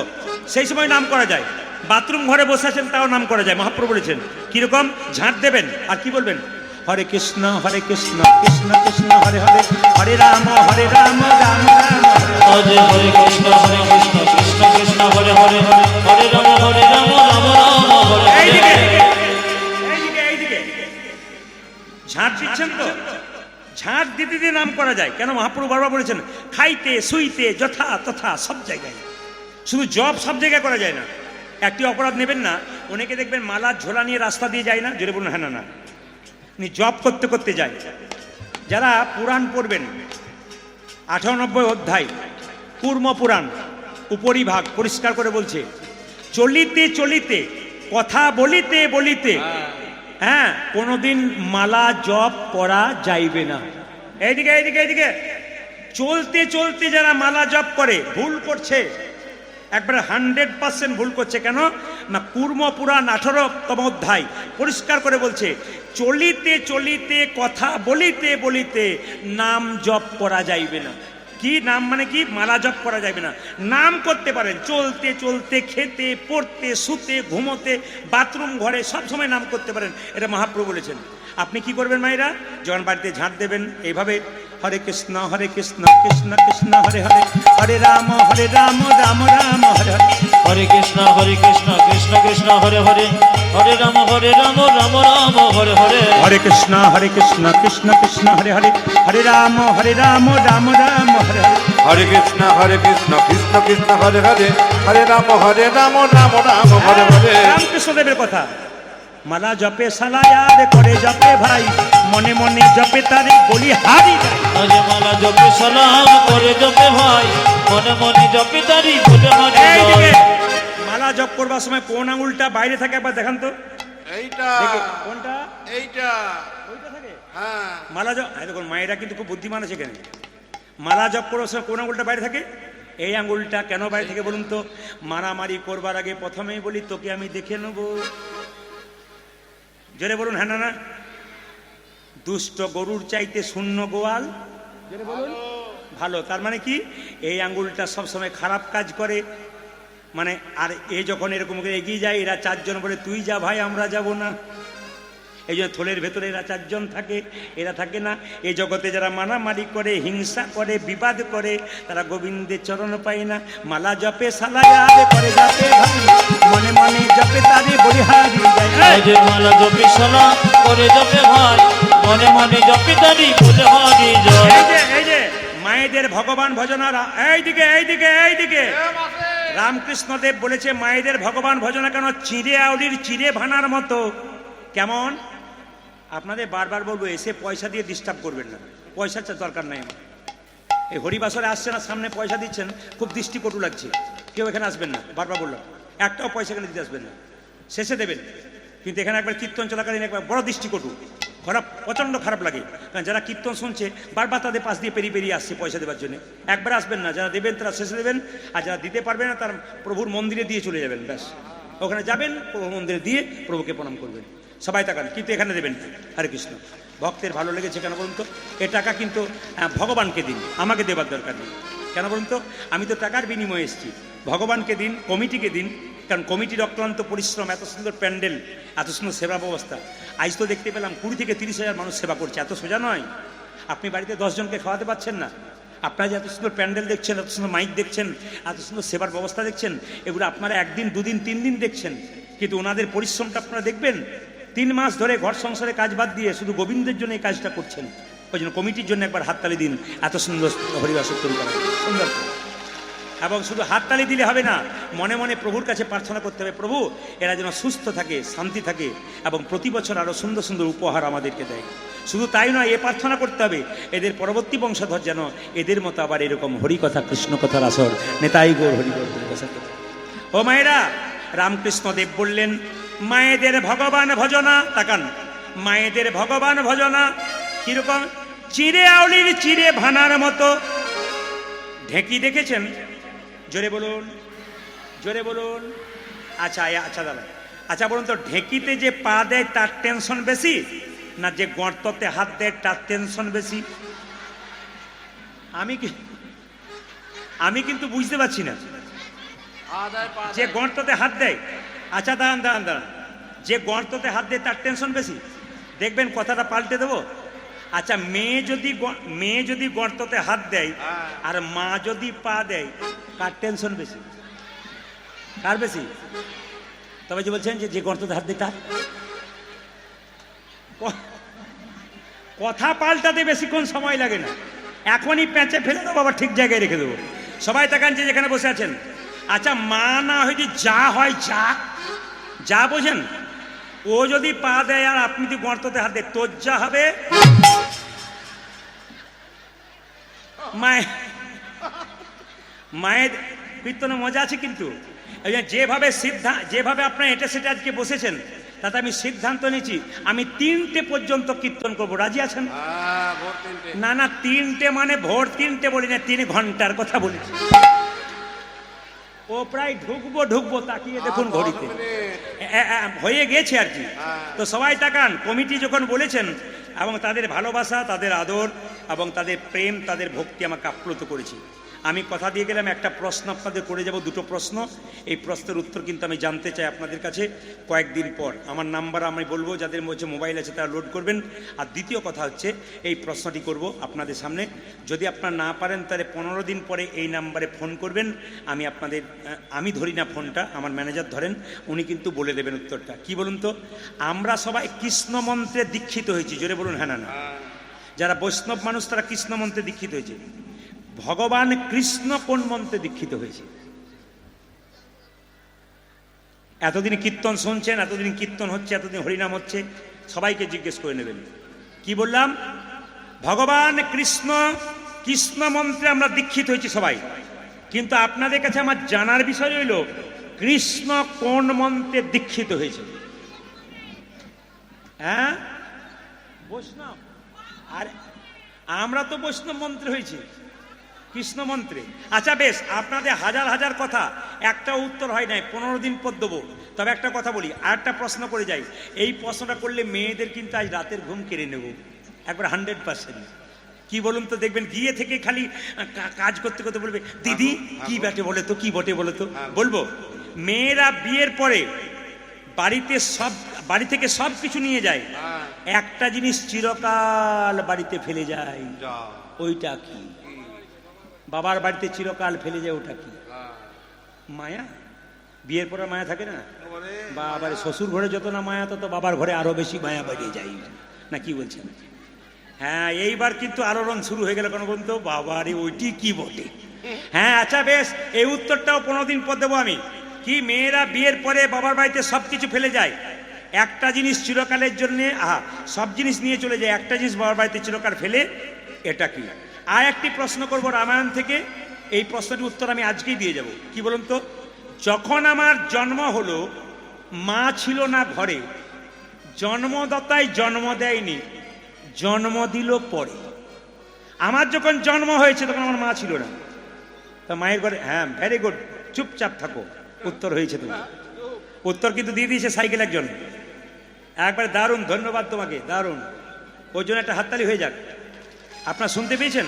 সেই সময় নাম করা যায়, বাথরুম ঘরে বসে আছেন তাও নাম করা যায়। মহাপ্রভু বলেছেন কিরকম? ঝাঁট দেবেন আর কি বলবেন? হরে কৃষ্ণ কৃষ্ণ কৃষ্ণ হরে হরে, হরে রাম রাম রাম রাম হরে। হরে হরে কৃষ্ণ কৃষ্ণ কৃষ্ণ হরে হরে, হরে রাম রাম রাম হরে এইদিকে হরে। এইদিকে এইদিকে ঝাঁট দিচ্ছেন তো, ঝাঁট দিতে দিয়ে নাম করা যায়। কেন? মহাপ্রভু বারবার বলেছেন খাইতে শুইতে যথা তথা সব জায়গায়। শুধু জব সব জায়গায় করা যায় না। একটি অপরাধ নেবেন না, অনেকে দেখবেন মালার ঝোলা নিয়ে রাস্তা দিয়ে যায় না, জোরে বলুন হ্যাঁ না না, জব করতে করতে যায়। যারা পুরাণ পড়বেন 98 অধ্যায় কূর্ম পুরাণ উপরিভাগ পরিষ্কার করে বলছে, চলিতে চলিতে কথা বলিতে বলিতে হ্যাঁ কোনোদিন মালা জপ করা যাইবে না। এইদিকে এইদিকে এইদিকে চলতে চলতে যারা মালা জপ করে ভুল করছে, একবারে 100% ভুল করছে। কেন না? কূর্ম পুরাণ 18তম অধ্যায় পরিষ্কার করে বলছে চলিতে চলিতে কথা বলিতে বলিতে নাম জপ করা যাইবে না। কি নাম মানে কি? মালা জপ করা যাবে না। নাম করতে পারেন চলতে চলতে, খেতে, পড়তে, শুতে, ঘুমোতে, বাথরুম ঘরে সব সময় নাম করতে পারেন। এটা মহাপ্রভু বলেছেন। আপনি কি করবেন মায়েরা? যখন বাড়িতে ঝাঁট দেবেন এইভাবে হরে কৃষ্ণ কৃষ্ণ কৃষ্ণ হরে হরে, হরে রাম রাম রাম হরে হরে। হরে কৃষ্ণ কৃষ্ণ কৃষ্ণ হরে হরে, হরে রাম রাম রাম হরে হরে। হরে কৃষ্ণ কৃষ্ণ কৃষ্ণ হরে হরে, হরে রাম রাম রাম হরে হরে। হরে কৃষ্ণ কৃষ্ণ কৃষ্ণ হরে হরে, হরে রাম রাম রাম হরে হরে। রামকৃষ্ণদেবের কথা। মালা জপে সালায়ার করে জপে ভাই, মনে মনে জপে তারে বলি হারি যায়। আজ মালা জপে সালাম করে জপে ভাই, মনে মনে জপে তারি বলে হরে এইদিকে জয়। মালা জপ করবার সময় কোন আঙুলটা বাইরে থাকে একবার দেখান তো এইটা দেখি। কোনটা? এইটা ওইটা থাকে। হ্যাঁ। মালা জপ দেখুন মায়েরা কিন্তু খুব বুদ্ধিমান আছে এখানে। মালা জপ করার সময় কোন আঙুলটা বাইরে থাকে? এই আঙুলটা কেন বাইরে থাকে বলুন তো? মারামারি করবার আগে প্রথমেই বলি তোকে আমি দেখে নেব। জোরে বলুন হ্যাঁ না না। দুষ্ট গরুর চাইতে শূন্য গোয়াল জোরে বলুন ভালো। তার মানে কি? এই আঙ্গুলটা সবসময় খারাপ কাজ করে। মানে আর এ যখন এরকম করে এগিয়ে যায়, এরা 4 জন বলে তুই যা ভাই আমরা যাব না। এই জন্য থলের ভেতরে এরা 4 জন থাকে, এরা থাকে না। এই জগতে যারা মারামারি করে, হিংসা করে, বিবাদ করে, তারা গোবিন্দের চরণ পায় না। মালা জপে সালায়ার করে জপে ভাই, মনে মনে জপে তারে বলিহারি যায়। আজ মালা জপে সালাম করে জপে ভাই, মনে মনে জপে তারি বলে হরে জয়। এই যে মায়েদের ভগবান ভজনারা এইদিকে এইদিকে এইদিকে রামকৃষ্ণদেব বলেছে মায়েদের ভগবান ভজনা কেন? চিঁড়ে আউলির চিঁড়ে ভানার মতো। কেমন? আপনাদের বারবার বলবো এসে পয়সা দিয়ে ডিস্টার্ব করবেন না, পয়সার দরকার নাই আমার। এই হরিবাসরে আসছে না, সামনে পয়সা দিচ্ছেন, খুব দৃষ্টিকটু লাগছে, কেউ এখানে আসবেন না। বারবার বললাম একটাও পয়সা এখানে দিতে আসবেন না, শেষে দেবেন। কিন্তু এখানে একবার কীর্তন চলাকালীন একবার বড় দৃষ্টিকটু, খারাপ, প্রচণ্ড খারাপ লাগে। কারণ যারা কীর্তন শুনছে বারবার তাদের পাশ দিয়ে পেরিয়ে পেরিয়ে আসছে পয়সা দেওয়ার জন্য। একবার আসবেন না, যারা দেবেন তারা শেষে দেবেন, আর যারা দিতে পারবে না তারা প্রভুর মন্দিরে দিয়ে চলে যাবেন। ব্যাস ওখানে যাবেন, প্রভু মন্দিরে দিয়ে প্রভুকে প্রণাম করবেন। সবাই তাকান, কিন্তু এখানে দেবেন না। হরে কৃষ্ণ। ভক্তের ভালো লেগেছে কেন বলুন তো? এ টাকা কিন্তু ভগবানকে দিন, আমাকে দেবার দরকার নেই। কেন বলুন তো? আমি তো টাকার বিনিময়ে এসেছি। ভগবানকে দিন, কমিটিকে দিন, কারণ কমিটির অক্লান্ত পরিশ্রম, এত সুন্দর প্যান্ডেল, এত সুন্দর সেবা ব্যবস্থা। আজ তো দেখতে পেলাম 20 থেকে 30 হাজার মানুষ সেবা করছে। এত সোজা নয়। আপনি বাড়িতে 10 জনকে খাওয়াতে পারছেন না। আপনারা যে এত সুন্দর প্যান্ডেল দেখছেন, এত সুন্দর মাইক দেখছেন, এত সুন্দর সেবার ব্যবস্থা দেখছেন, এগুলো আপনারা 1 দিন 2 দিন 3 দিন দেখছেন, কিন্তু ওনাদের পরিশ্রমটা আপনারা দেখবেন। 3 মাস ধরে ঘর সংসারে কাজ বাদ দিয়ে শুধু গোবিন্দের জন্য এই কাজটা করছেন। ওই জন্য কমিটির জন্য একবার হাততালি দিন। এত সুন্দর হরিবাসর তৈরি করা সুন্দর। এবং শুধু হাততালি দিলে হবে না, মনে মনে প্রভুর কাছে প্রার্থনা করতে হবে, প্রভু এরা যেন সুস্থ থাকে, শান্তি থাকে, এবং প্রতি বছর আরো সুন্দর সুন্দর উপহার আমাদেরকে দেয়। শুধু তাই নয়, এ প্রার্থনা করতে হবে এদের পরবর্তী বংশধর যেন এদের মতো আবার এরকম হরিকথা কৃষ্ণ কথার আসর, নেতাই গৌর হরিগৌর হরিকথা। ও মায়েরা, রামকৃষ্ণ দেব বললেন মায়েদের ভগবান ভজনা। তাকান, মায়েদের ভগবান ভজনা কিরকম? চিড়ে আউলির চিড়ে ভানার মতো। ঢেঁকি দেখেছেন? জোরে বলুন, জোরে বলুন। আচ্ছা আচ্ছা দাদা, আচ্ছা বলুন তো, ঢেঁকিতে যে পা দেয় তার টেনশন বেশি, না যে গর্ততে হাত দেয় তার টেনশন বেশি? আমি কিন্তু বুঝতে পারছি না। যে গর্ততে হাত দেয়, আচ্ছা দাঁড়ান দাঁড়ান দাঁড়ান, যে গর্ততে হাত দেয় তার টেনশন বেশি। দেখবেন কথাটা পাল্টে দেবো। আচ্ছা, মেয়ে যদি গর্ততে হাত দেয় আর মা যদি পা দেয়, কার টেনশন বেশি? কার বেশি? তবে যে বলছেন যে গর্ততে হাত দেয় তার। কথা পাল্টাতে বেশিক্ষণ সময় লাগে না, এখনই প্যাঁচে ফেলে দেবো, আবার ঠিক জায়গায় রেখে দেবো। সবাই তাকান যে যেখানে বসে আছেন। আচ্ছা, মা না হয়তো যা হয়, যা বোঝেন, ও যদি পা দেয় আর আপনি যদি গর্ততে হাত দেয়, তোর যা হবে। মায়ের কীর্তনে মজা আছে, কিন্তু যেভাবে আপনারা এটা সেটা আজকে বসেছেন, তাতে আমি সিদ্ধান্ত নিয়েছি আমি 3টে পর্যন্ত কীর্তন করবো। রাজি আছেন? না না, 3টে মানে ভোর 3টে বলি না, 3 ঘন্টার কথা বলেছি। ও প্রায় ঢুকবো তাকিয়ে দেখুন ঘড়িতে হয়ে গেছে আর কি। তো সবাই তাকান, কমিটি যখন বলেছেন, এবং তাদের ভালোবাসা, তাদের আদর এবং তাদের প্রেম, তাদের ভক্তি আমাকে আপ্লুত করেছি। আমি কথা দিয়ে গেলাম একটা প্রশ্ন আপনাদের করে যাব, 2টো প্রশ্ন। এই প্রশ্নের উত্তর কিন্তু আমি জানতে চাই আপনাদের কাছে কয়েকদিন পর। আমার নাম্বার আমি বলবো, যাদের মধ্যে মোবাইল আছে তারা লোড করবেন। আর দ্বিতীয় কথা হচ্ছে, এই প্রশ্নটি করব আপনাদের সামনে। যদি আপনারা না পারেন তাহলে 15 দিন পরে এই নাম্বারে ফোন করবেন। আমি ধরি না ফোনটা, আমার ম্যানেজার ধরেন, উনি কিন্তু বলে দেবেন উত্তরটা। কি বলুন তো? আমরা সবাই কৃষ্ণ মন্ত্রে দীক্ষিত হয়েছি। জোরে বলুন হ্যাঁ না? যারা বৈষ্ণব মানুষ তারা কৃষ্ণ মন্ত্রে দীক্ষিত হয়েছে। ভগবান কৃষ্ণ কোন মন্ত্রে দীক্ষিত হয়েছে? এতদিন কীর্তন শুনছেন, এতদিন কীর্তন হচ্ছে, এতদিন হরিনাম হচ্ছে, সবাইকে জিজ্ঞেস করে নেবেন। কি বললাম? ভগবান কৃষ্ণ মন্ত্রে আমরা দীক্ষিত হয়েছি সবাই। কিন্তু আপনাদের কাছে আমার জানার বিষয় হইল, কৃষ্ণ কোন মন্ত্রে দীক্ষিত হয়েছে? হ্যাঁ, বৈষ্ণব। আর আমরা তো বৈষ্ণব মন্ত্রে হয়েছি, কৃষ্ণ মন্ত্রে। আচ্ছা বেশ, আপনাদের হাজার হাজার কথা, একটা উত্তর হয় নাই, 15 দিন পর দেবো। তবে একটা কথা বলি, আর একটা প্রশ্ন করে যাই। এই প্রশ্নটা করলে মেয়েদের কিন্তু আজ রাতের ঘুম কেড়ে নেব একবার 100%। কি বলুন তো? দেখবেন গিয়ে থেকে খালি কাজ করতে করতে বলবে, দিদি কি বটে বলে তো, কি বটে বলে তো। বলবো, মেয়েরা বিয়ের পরে বাড়ি থেকে সব কিছু নিয়ে যায়, একটা জিনিস চিরকাল বাড়িতে ফেলে যায়। ওইটা কি? বাবার বাড়িতে চিরকাল ফেলে যায়, ওটা কি? মায়া। বিয়ের পরে মায়া থাকে না? বাবার শ্বশুর ঘরে যত না মায়া, তত বাবার ঘরে আরো বেশি মায়া বাড়িয়ে যায়, না কি বলছেন? হ্যাঁ, এইবার কিন্তু আরো রং শুরু হয়ে গেল। কোনো বলুন তো, বাবারে ওইটি কি বটে। হ্যাঁ, আচ্ছা বেশ, এই উত্তরটাও 15 দিন পর দেবো আমি। কি, মেয়েরা বিয়ের পরে বাবার বাড়িতে সব কিছু ফেলে যায়, একটা জিনিস চিরকালের জন্যে, সব জিনিস নিয়ে চলে যায়, একটা জিনিস বাবার বাড়িতে চিরকাল ফেলে, এটা কি? আর একটি প্রশ্ন করব রামায়ণ থেকে। এই প্রশ্নটির উত্তর আমি আজকেই দিয়ে যাব। কি বলুন তো? যখন আমার জন্ম হলো, মা ছিল না ঘরে, জন্মদাতাই জন্ম দেয়নি, জন্ম দিল পরে। আমার যখন জন্ম হয়েছে তখন আমার মা ছিল না, তা মায়ের ঘরে। হ্যাঁ, ভেরি গুড, চুপচাপ থাকো, উত্তর হয়েছে তোমার। উত্তর কিন্তু দিয়ে দিয়েছে সাইকেল একজন। একবারে দারুণ, ধন্যবাদ তোমাকে, দারুণ। ওর জন্য একটা হাততালি হয়ে যাক। আপনারা শুনতে পেয়েছেন?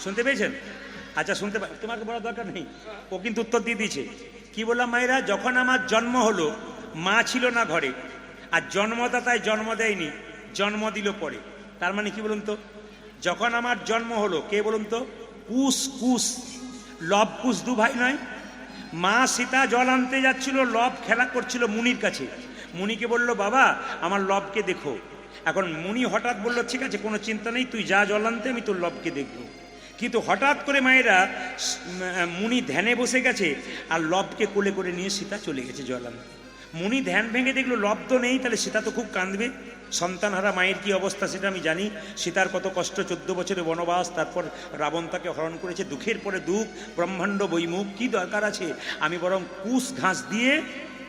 শুনতে পেয়েছেন? আচ্ছা, তোমাকে বলার দরকার নেই, ও কিন্তু উত্তর দিয়ে দিয়েছে। কি বললাম মায়েরা? যখন আমার জন্ম হলো মা ছিল না ঘরে, আর জন্মদাতায় জন্ম দেয়নি, জন্ম দিল পরে। তার মানে কি বলুন তো? যখন আমার জন্ম হলো, কে বলুন তো? কুশ, লব কুশ দু ভাই নয়? মা সীতা জল আনতে যাচ্ছিল, লব খেলা করছিল মুনির কাছে। মুনিকে বলল, বাবা আমার লবকে দেখো। এখন মুনি হঠাৎ বলল, ঠিক আছে কোনো চিন্তা নেই, তুই যা জল আনতে, আমি তোর লবকে দেখবো। কিন্তু হঠাৎ করে মায়েরা মুনি ধ্যানে বসে গেছে, আর লবকে কোলে করে নিয়ে সীতা চলে গেছে জল আনতে। মুনি ধ্যান ভেঙে দেখলো লব তো নেই, তাহলে সীতা তো খুব কাঁদবে। সন্তানহারা মায়ের কি অবস্থা সেটা আমি জানি। সীতার কত কষ্ট, 14 বছরের বনবাস, তারপর রাবণ তাকে হরণ করেছে, দুঃখের পরে দুঃখ, ব্রহ্মাণ্ড বৈমুখ, কি দরকার আছে? আমি বরং কুশ ঘাস দিয়ে,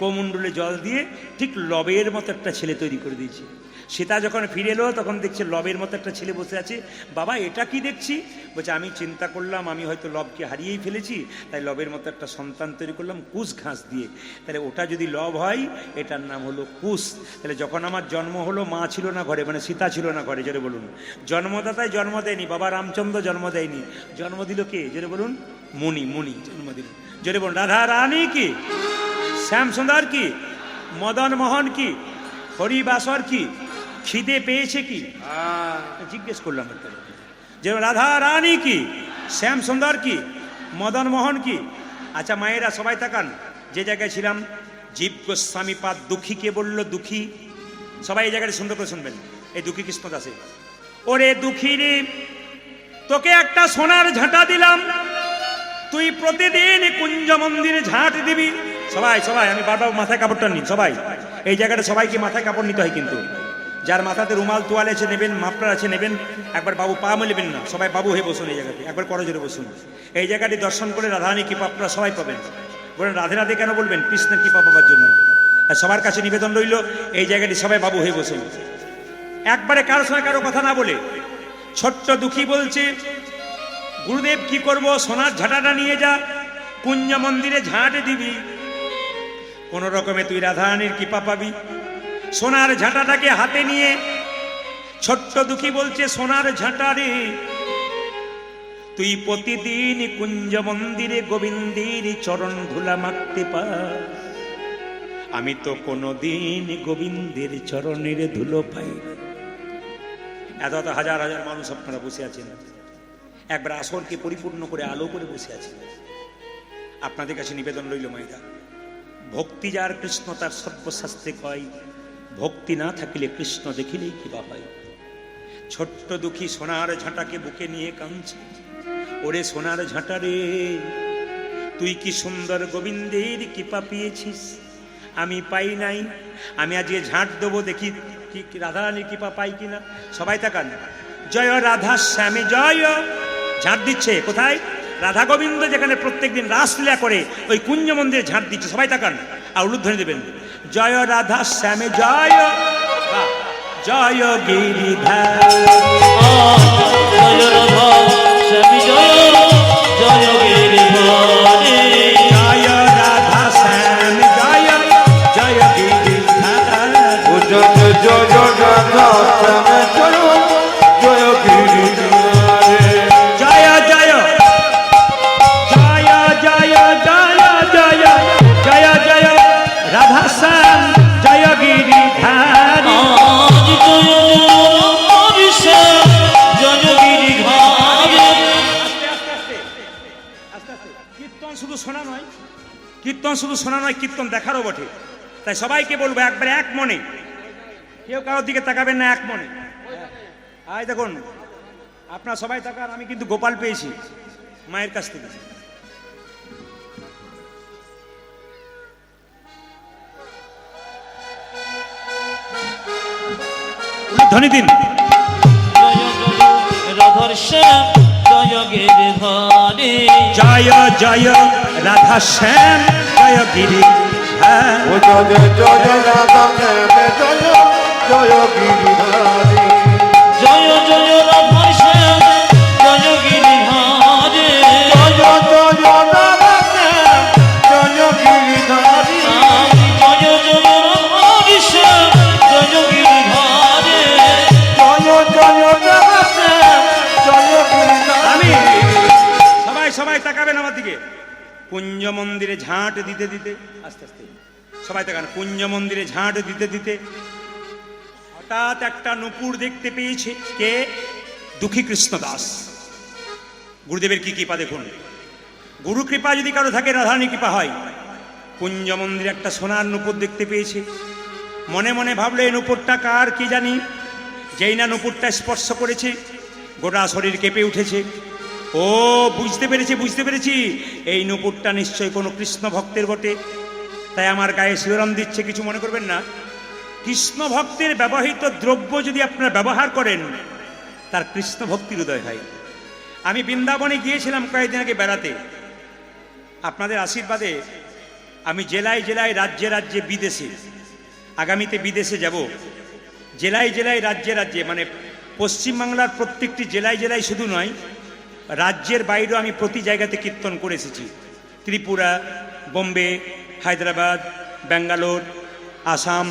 কোমণ্ডলে জল দিয়ে ঠিক লবের মতো একটা ছেলে তৈরি করে দিয়েছি। সীতা যখন ফিরে এলো তখন দেখছে লবের মতো একটা ছেলে বসে আছে। বাবা এটা কি দেখছি? বলছে, আমি চিন্তা করলাম আমি হয়তো লবকে হারিয়েই ফেলেছি, তাই লবের মতো একটা সন্তান তৈরি করলাম কুশ ঘাস দিয়ে। তাহলে ওটা যদি লব হয়, এটার নাম হলো কুশ। তাহলে যখন আমার জন্ম হলো মা ছিল না ঘরে, মানে সীতা ছিল না ঘরে, জোরে বলুন। জন্মদাতায় জন্ম দেয়নি, বাবা রামচন্দ্র জন্ম দেয়নি, জন্ম দিল কে? জোরে বলুন। মুনি জন্ম দিল। জোরে বলুন। রাধা রানী কি? শ্যাম সুন্দর কি? মদন মোহন কি? হরিবাসর কি? খিদে পেয়েছে কি? জিজ্ঞেস করলাম যে রাধা রানী কি, শ্যাম সুন্দর কি, মদন মোহন কি? আচ্ছা মায়েরা সবাই তাকান, যে জায়গায় ছিলাম। জীব গোস্বামী পাদ দুঃখীকে বলল, দুঃখী, সবাই এই জায়গাটা সুন্দর করে শুনবেন। এই দুঃখী কৃষ্ণ দাসে, ওরে দুঃখী রে, তোকে একটা সোনার ঝাঁটা দিলাম, তুই প্রতিদিন কুঞ্জ মন্দিরে ঝাঁট দিবি। সবাই আমি বারবার মাথায় কাপড়টা নিই, সবাই এই জায়গাটা সবাইকে মাথায় কাপড় নিতে হয়, কিন্তু যার মাথাতে রুমাল তোয়ালে আছে নেবেন, মাপড়ার আছে নেবেন। একবার বাবু পা মেলেবেন না, সবাই বাবু হয়ে বসুন এই জায়গাতে, একবার করজোরে বসুন। এই জায়গাটি দর্শন করে রাধারানী কৃপা আপনারা সবাই পাবেন। বলেন রাধে রাধে কেন বলবেন? কৃষ্ণের কৃপা পাবার জন্য। আর সবার কাছে নিবেদন রইল, এই জায়গাটি সবাই বাবু হয়ে বসুন। একবারে কারোর সঙ্গে কারো কথা না বলে। ছোট্ট দুঃখী বলছে, গুরুদেব কি করব? সোনার ঝাঁটাটা নিয়ে যা, কুঞ্জ মন্দিরে ঝাঁট দিবি, কোন রকমে তুই রাধারানীর কৃপা পাবি। সোনার ঝাঁটাটাকে হাতে নিয়ে ছোট্ট দুঃখী বলছে, সোনার ঝাঁটা রে, তুই প্রতিদিন কুঞ্জ মন্দিরে গোবিন্দের চরণ ধুলা মাখতে পার, আমি তো কোনোদিন গোবিন্দের চরণের ধুলো পাই। এত হাজার হাজার মানুষ আপনারা বসে আছেন, একবার আসরকে পরিপূর্ণ করে আলো করে বসে আছেন। আপনাদের কাছে নিবেদন রইল মায়েরা, ভক্তি যার কৃষ্ণ তার সর্বশাস্ত্রে কয়, ভক্তি না থাকিলে কৃষ্ণ দেখিলেই কিবা হয়। ছোট্ট দুঃখী সোনার ঝাঁটাকে বুকে নিয়ে কাঁদছে, ওরে সোনার ঝাঁটা রে, তুই কি সুন্দর গোবিন্দের কৃপা পেয়েছিস, আমি পাই নাই। আমি আজকে ঝাঁট দেবো, দেখি কি রাধারানীর কৃপা পাই কিনা। সবাই তাকান, জয় রাধা শ্যামে জয়। ঝাঁট দিচ্ছে কোথায়? রাধা গোবিন্দ যেখানে প্রত্যেকদিন রাসলীলা করে, ওই কুঞ্জ মন্দিরে ঝাঁট দিচ্ছে। সবাই তাকান আর উলুধ্বনি দেবেন, জয় রাধা শ্যামে জয়, জয় গিরিধার, জয় রাধা শ্যামী জয়, জয় গিরিধারী, জয় রাধা শ্যামে জয়, জয় গিরিধার, জয় জয় রাধা শ্যামে জয়, জয় গিরিধারে, জয় জয় জয় জয় জয় জয় জয় জয় রাধা শ্যাম জয় গিরিধারী। আজ জয় জয় শ্যাম জয় গিরিধারী। কীর্তন শুধু শোনা নয়, কীর্তন শুধু শোনা নয়, কীর্তন দেখারও বটে। তাই সবাইকে বলবো একবারে এক মনে, কেউ কারোর দিকে তাকাবেন না, এক মনে। আজ দেখুন আপনারা সবাই তাকান, আমি কিন্তু গোপাল পেয়েছি মায়ের কাছ থেকে। ধ্বনি দিন, জয় জয় রাধার শ্যাম জয় গিরিধারী, জয় জয় রাধা শ্যাম জয় গিরিধার, ও জয় জয় রাধা শ্যামে জয়, জয় গিরিধারে, জয় জয় রাধার শ্যাম জয় গিরিধারী, জয় জয় রাধা শ্যাম জয় গিরিধারে, আমি কুঞ্জ মন্দিরে ঝাঁট দিতে দিতে, আস্তে আস্তে সবাই তাকান, কুঞ্জ মন্দিরে ঝাঁট দিতে দিতে হঠাৎ একটা নূপুর দেখতে পেয়েছে। কে? দুঃখী কৃষ্ণদাস। গুরুদেবের কি কৃপা দেখুন, গুরু কৃপা যদি কারো থাকে, রাধারানী কৃপা হয়। কুঞ্জ মন্দিরে একটা সোনার নূপুর দেখতে পেয়েছে। মনে মনে ভাবলো এই নূপুরটা কার কি জানি। যেই না নূপুরটা স্পর্শ করেছে, গোটা শরীর কেঁপে উঠেছে। ও বুঝতে পেরেছি এই নূপুরটা নিশ্চয়ই কোনো কৃষ্ণ ভক্তের বটে। তাই আমার গায়ে শিহরণ দিচ্ছে, কিছু মনে করবেন না। কৃষ্ণ ভক্তের ব্যবহৃত দ্রব্য যদি আপনারা ব্যবহার করেন, তার কৃষ্ণ ভক্তির উদয় হয়। আমি বৃন্দাবনে গিয়েছিলাম কয়েকদিন আগে বেড়াতে। আপনাদের আশীর্বাদে আমি জেলায় জেলায়, রাজ্যে রাজ্যে, বিদেশে, আগামীতে বিদেশে যাব। জেলায় জেলায়, রাজ্যে রাজ্যে, মানে পশ্চিমবাংলার প্রত্যেকটি জেলায় জেলায় শুধু নয়, রাজ্যের বাইরেও আমি প্রতি জায়গাতে কীর্তন করে এসেছি। ত্রিপুরা, বোম্বে, হায়দ্রাবাদ, ব্যাঙ্গালোর, আসাম,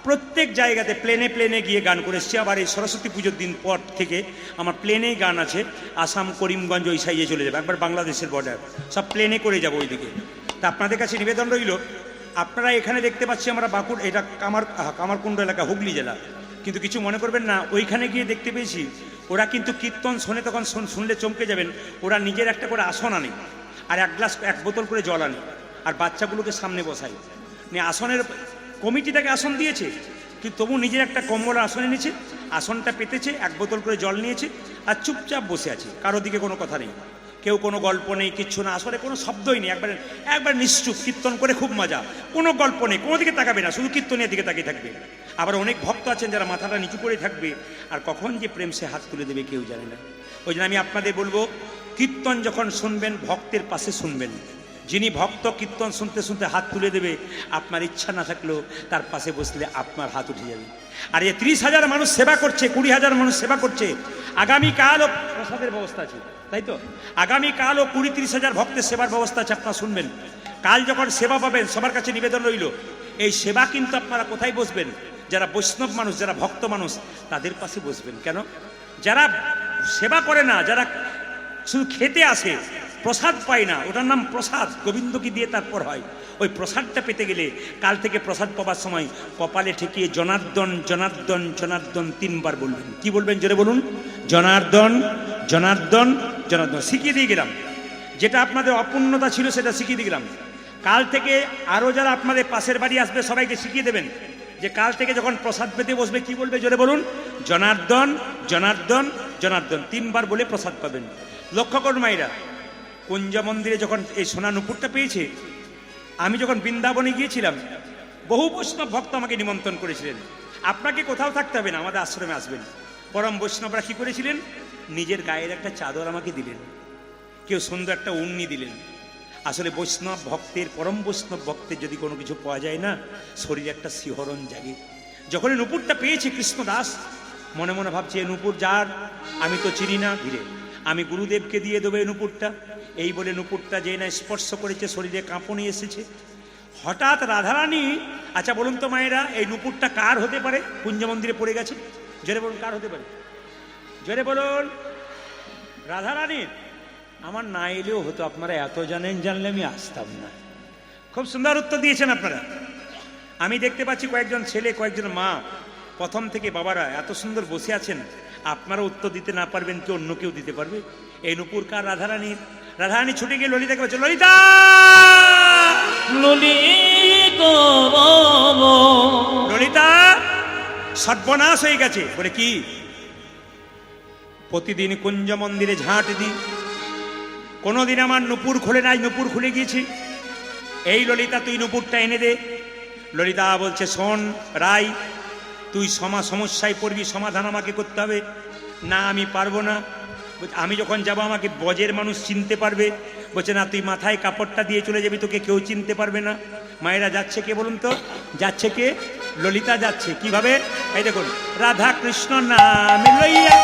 প্রত্যেক জায়গাতে প্লেনে প্লেনে গিয়ে গান করে এসেছি। আবার এই সরস্বতী পুজোর দিন পর থেকে আমার প্লেনেই গান আছে। আসাম, করিমগঞ্জ ওই সাইডে চলে যাবে, একবার বাংলাদেশের বর্ডার, সব প্লেনে করে যাব ওইদিকে। তা আপনাদের কাছে নিবেদন রইল, আপনারা এখানে দেখতে পাচ্ছি আমরা বাঁকুড়, এটা কামারকুণ্ড এলাকা, হুগলি জেলা, কিন্তু কিছু মনে করবেন না। ওইখানে গিয়ে দেখতে পেয়েছি ওরা কিন্তু কীর্তন শোনে, তখন শুনলে চমকে যাবেন। ওরা নিজের একটা করে আসন আনে, আর এক বোতল করে জল আনে, আর বাচ্চাগুলোকে সামনে বসায়। আসনের কমিটিটাকে আসন দিয়েছে, কিন্তু তবু নিজের একটা কম্বল আসন এনেছে, আসনটা পেতেছে, এক বোতল করে জল নিয়েছে, আর চুপচাপ বসে আছে। কারো দিকে কোনো কথা নেই, কেউ কোনো গল্প নেই, কিচ্ছু না, আসলে কোনো শব্দই নেই, একবার নিশ্চুপ কীর্তন করে খুব মজা, কোনো গল্প নেই, কোনো দিকে তাকাবে না, শুধু কীর্তনের দিকে তাকিয়ে থাকবে। আবার অনেক ভক্ত আছেন যারা মাথাটা নিচু করে থাকবে, আর কখন যে প্রেম সে হাত তুলে দেবে কেউ জানে না। ওই জন্য আমি আপনাদের বলবো, কীর্তন যখন শুনবেন ভক্তের পাশে শুনবেন। যিনি ভক্ত কীর্তন শুনতে শুনতে হাত তুলে দেবে, আপনার ইচ্ছা না থাকলেও তার পাশে বসলে আপনার হাত উঠে যাবে। আর এই 30,000 মানুষ সেবা করছে, 20,000 মানুষ সেবা করছে, আগামীকালও প্রসাদের ব্যবস্থা আছে, তাই তো? আগামীকালও 20-30,000 ভক্তের সেবার ব্যবস্থা আছে, আপনারা শুনবেন। কাল যখন সেবা পাবেন, সবার কাছে নিবেদন রইল, এই সেবা কিন্তু আপনারা কোথায় বসবেন? যারা বৈষ্ণব মানুষ, যারা ভক্ত মানুষ, তাদের পাশে বসবেন। কেন? যারা সেবা করে না, যারা শুধু খেতে আসে, প্রসাদ পায় না, ওটার নাম প্রসাদ, গোবিন্দকে দিয়ে তারপর হয়। ওই প্রসাদটা পেতে গেলে কাল থেকে প্রসাদ পাবার সময় কপালে ঠেকিয়ে জনার্দন জনার্দন জনার্দন 3 বার বলবেন। কি বলবেন? জোরে বলুন। জনার্দন জনার্দন জনার্দন। শিখিয়ে দিয়ে গেলাম, যেটা আপনাদের অপূর্ণতা ছিল সেটা শিখিয়ে দিয়ে গেলাম। কাল থেকে আরও যারা আপনাদের পাশের বাড়ি আসবে সবাইকে শিখিয়ে দেবেন যে কাল থেকে যখন প্রসাদ পেতে বসবে কি বলবে? জোরে বলুন। জনার্দন জনার্দন জনার্দন 3 বার বলে প্রসাদ পাবেন। লক্ষ্য করুন মায়েরা, কুঞ্জ মন্দিরে যখন এই সোনা নুপুরটা পেয়েছে, আমি যখন বৃন্দাবনে গিয়েছিলাম, বহু বৈষ্ণব ভক্ত আমাকে নিমন্ত্রণ করেছিলেন। আপনাকে কোথাও থাকতে হবে না, আমাদের আশ্রমে আসবেন। পরম বৈষ্ণবরা কি করেছিলেন? নিজের গায়ের একটা চাদর আমাকে দিলেন, কেউ সুন্দর একটা উন্নি দিলেন। আসলে বৈষ্ণব ভক্তের, পরম বৈষ্ণব ভক্তের যদি কোনো কিছু পাওয়া যায় না, শরীরে একটা শিহরণ জাগে। যখন এই নুপুরটা পেয়েছে কৃষ্ণদাস, মনে মনে ভাবছে এ নুপুর যার, আমি তো চিনি না, ধীরে আমি গুরুদেবকে দিয়ে দেবো এই নুপুরটা। এই বলে নুপুরটা যে না স্পর্শ করেছে, শরীরে কাঁপুনি এসেছে। হঠাৎ রাধারানী, আচ্ছা বলুন তো মায়েরা, এই নুপুরটা কার হতে পারে? কুঞ্জ মন্দিরে পড়ে গেছে, জোরে বলুন কার হতে পারে? জোরে বলুন। রাধারানীর। আমার না এলেও হতো, আপনারা এত জানেন, জানলে আমি আসতাম না। খুব সুন্দর উত্তর দিয়েছেন আপনারা। আমি দেখতে পাচ্ছি কয়েকজন ছেলে, কয়েকজন মা, প্রথম থেকে বাবারা এত সুন্দর বসে আছেন। আপনারা উত্তর দিতে না পারবেন, কি অন্য কেউ দিতে পারবে? এই নুপুর কার? রাধারানীর। রাধারানী ছুটে গিয়ে ললিতাকে বলছে, ললিতা ললিতা সর্বনাশ হয়ে গেছে। বলে কি? প্রতিদিন কুঞ্জ মন্দিরে ঝাঁট দিই, কোনোদিন আমার নুপুর খুলে নাই, নুপুর খুলে গিয়েছি। এই ললিতা তুই নুপুরটা এনে দে। ললিতা বলছে, শোন রাই, তুই সমস্যায় পড়বি, সমাধান আমাকে করতে হবে। না আমি পারবো না। আমি যখন যাব আমাকে বজের মানুষ চিনতে পারবে। বলছে না, তুই মাথায় কাপড়টা দিয়ে চলে যাবি, তোকে কেউ চিনতে পারবে না। মায়েরা যাচ্ছে কে বলুন তো? যাচ্ছে কে? ললিতা যাচ্ছে। কিভাবে? এই দেখুন, রাধা কৃষ্ণ নাম লইয়া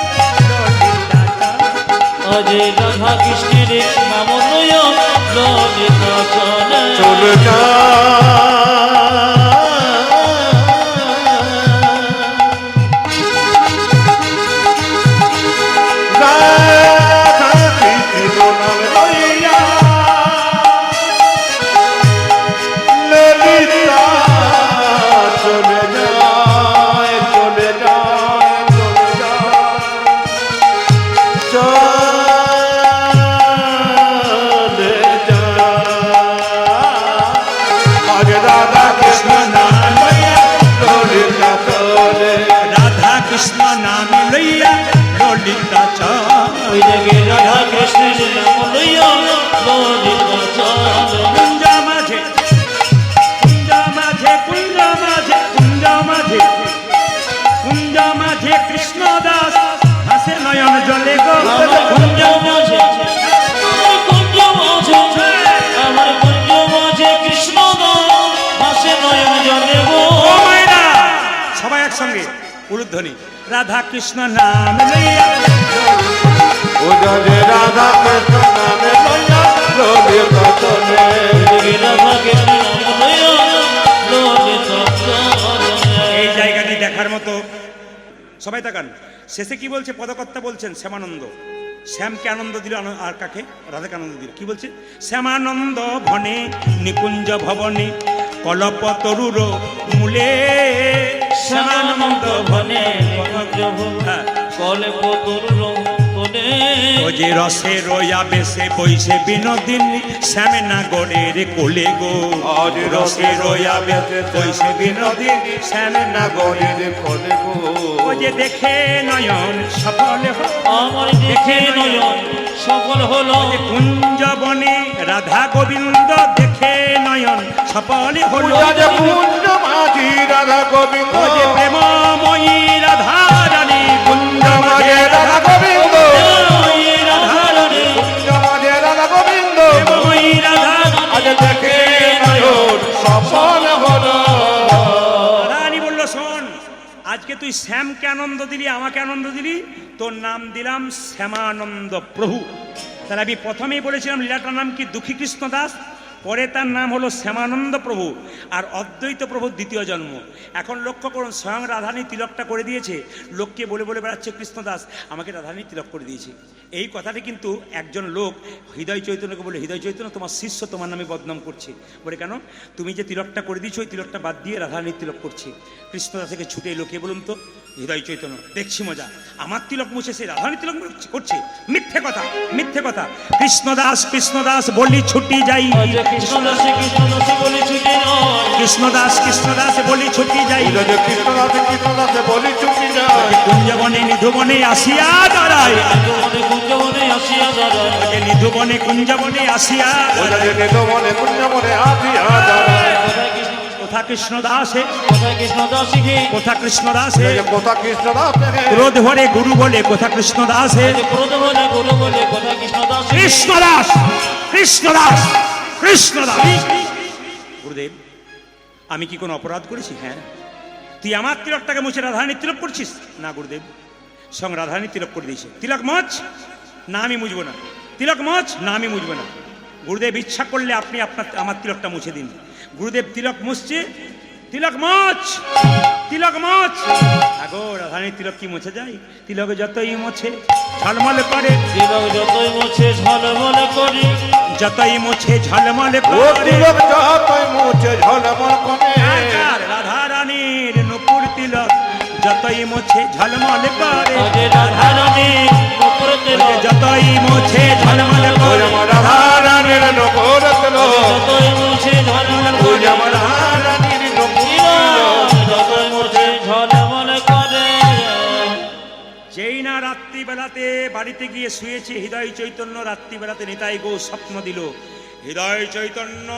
অজয় রাধা কৃষ্ণের নাম লইয়া ললিতা চলে যা। একসঙ্গে উলুধ্বনি। রাধা কৃষ্ণ নাম লইয়া ও যে রাধা কৃষ্ণ নামে লইয়া লোলিত চলে রাধা কৃষ্ণ নাম লইয়া ললিত চলে। এই জায়গাটি দেখার মতো। সবাই তাকান, শেষে কি বলছে পদকর্তা বলছেন শ্যামানন্দ। শ্যামকে আনন্দ দিল, আর কাকে? রাধাকে আনন্দ দিল। কি বলছে? শ্যামানন্দ ভনে নিকুঞ্জ ভবনে কলপ তরুর মূলে। শ্যামানন্দ ভনে হ্যাঁ। কল্প তরুর কোলে। ও যে রসে রয়া বেশে বইছে বিনোদিনী শ্যামে নাগরের কোলে গো। আজ রসে রয়া বেঁচে বইছে বিনোদিনী শ্যামে নাগরের। গরিব কোলে গো ও যে দেখে নয়ন সফল হল, আমার দেখে নয়ন সফল হলো। কুঞ্জবনে রাধা গোবিন্দ দেখে নয়ন সফল হল। যে কুঞ্জ মাঝি রাধা গোবিন্দ ও যে প্রেমময়ী রাধা রানী কুঞ্জ মাঝে রাধা গোবিন্দ ওই রাধারানী কুঞ্জ মাঝে রাধা গোবিন্দ প্রেমময়ী রাধা আজ দেখে নয়ন সফল হলো। রানী বলল, শোন, আজকে তুই শ্যামকে আনন্দ দিলি, আমাকে আনন্দ দিলি, তোর নাম দিলাম শ্যামানন্দ প্রভু। তাহলে আমি প্রথমেই বলেছিলাম লীলাটার নাম কি? দুঃখী কৃষ্ণ দাস। পরে তার নাম হলো শ্যামানন্দ প্রভু, আর অদ্বৈত প্রভুর দ্বিতীয় জন্ম। এখন লক্ষ্য করুন, স্বয়ং রাধানী তিলকটা করে দিয়েছে। লোককে বলে বলে বেড়াচ্ছে কৃষ্ণদাস আমাকে রাধানী তিলক করে দিয়েছে। এই কথাটি কিন্তু একজন লোক হৃদয় চৈতন্যকে বলে, হৃদয় চৈতন্য তোমার শিষ্য তোমার নামে বদনাম করছে। বলে কেন? তুমি যে তিলকটা করে দিয়েছো, ওই তিলকটা বাদ দিয়ে রাধানী তিলক করছে। কৃষ্ণদাসকে ছুটে এলো, কে বলুন তো? হৃদয় চৈতন্য। দেখছি মজা, আমার তিলক মুছে সেই রাধানী তিলক করছে। মিথ্যে কথা, মিথ্যে কথা। কৃষ্ণদাস কৃষ্ণদাস বলি ছুটি যাই, কৃষ্ণদাসে কৃষ্ণদাসে বলে ছুটি নয়। কৃষ্ণদাস কৃষ্ণদাস বলি ছুটি যাই। যে কৃষ্ণদাসে বলি চুকি যায় কুঞ্জবনে নিধুবনে আসিয়া দাঁড়ায়, কুঞ্জবনে কুঞ্জবনে আসিয়া দাঁড়ায়। যে নিধুবনে কুঞ্জবনে আসিয়া দাঁড়ায়। যে নিজ মনে কুঞ্জ মনে আসিয়া দাঁড়ায় কোথা কৃষ্ণদাসে, কোথায় কৃষ্ণদাসী গে কোথা কৃষ্ণদাসে, যে কোথা কৃষ্ণদাস ক্রোধ ভরে গুরু বলে কোথা কৃষ্ণদাসে। ক্রোধ বলে গুরু বলে কোথায় কৃষ্ণদাসী। কৃষ্ণদাস কৃষ্ণদাস কৃষ্ণদাস। গুরুদেব, আমি কি কোনো অপরাধ করেছি? হ্যাঁ। তুই আমার তিলকটাকে মুছে রাধারানীর তিলক করছিস? না গুরুদেব, সঙ্গ রাধারানীর তিলক করে দিয়েছে। তিলক মোচ? না আমি মুছবো না। তিলক মোচ? না আমি মুছবো না। গুরুদেব ইচ্ছা করলে আপনি আমার তিলকটা মুছে দিন। গুরুদেব তিলক মুছছে, তিলক মোচ, তিলক মোচ। আগো রাধারানীর তিলক কি মুছে যায়? তিলক যতই মোছে ঝলমল করে, তিলক যতই মুছে ঝলমল করি। যতই মোছে ঝলমল ও করে। তিলক যতই মুছে ঝলমল করে রাধা রানীর নুপুর তিলক যতই মোছে ঝলমল করে। আগে রাধারানী নুপুর তিলক যতই মোছে ঝলমল করে। রাধা রানীর নগর যতই মুছে ঝলমল করি। রানীর তিলক যতই মুছে ঝলমল করে। যেই না রাত্রিবেলাতে বাড়িতে গিয়ে শুয়েছে হৃদয় চৈতন্য, রাত্রিবেলাতে নিতাই গো স্বপ্ন দিল, হৃদয় চৈতন্য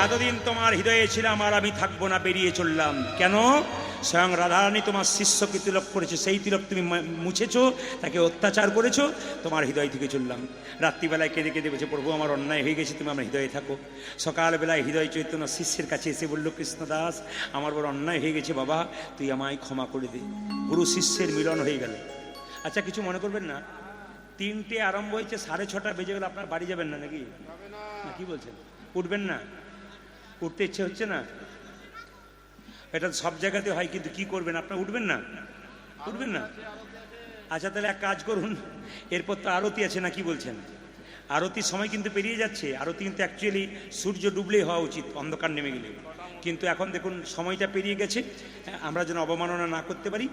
এতদিন তোমার হৃদয়ে ছিলাম আর আমি থাকবো না, বেরিয়ে চললাম। কেন? স্বয়ং রাধারানী তোমার শিষ্যকে তিলক করেছে, সেই তিলক তুমি মুছেছো, তাকে অত্যাচার করেছো, তোমার হৃদয় থেকে চললাম। রাত্রিবেলায় কেঁদে কেঁদে বলছে, প্রভু আমার অন্যায় হয়ে গেছে, তুমি আমার হৃদয়ে থাকো। সকালবেলায় হৃদয় চৈতন্য শিষ্যের কাছে এসে বলল, কৃষ্ণদাস আমার বড় অন্যায় হয়ে গেছে বাবা, তুই আমায় ক্ষমা করে দে। গুরু শিষ্যের মিলন হয়ে গেল। আচ্ছা কিছু মনে করবেন না, 3টে আরম্ভ হয়েছে, 6:30 বেজে গেল, আপনার বাড়ি যাবেন না নাকি? না কি বলছেন? উঠবেন না? উঠতে ইচ্ছে হচ্ছে না? এটা সব জায়গাতে হয়, কিন্তু কি করবেন আপনার? উঠবেন না? উঠবেন না? আচ্ছা তাহলে এক কাজ করুন, এরপর তো আরতি আছে না, কি বলছেন? আরতির সময় কিন্তু পেরিয়ে যাচ্ছে। আরতি কিন্তু অ্যাকচুয়ালি সূর্য ডুবলেই হওয়া উচিত, অন্ধকার নেমে গেলে। কিন্তু এখন দেখুন সময়টা পেরিয়ে গেছে, আমরা যেন অবমাননা না করতে পারি।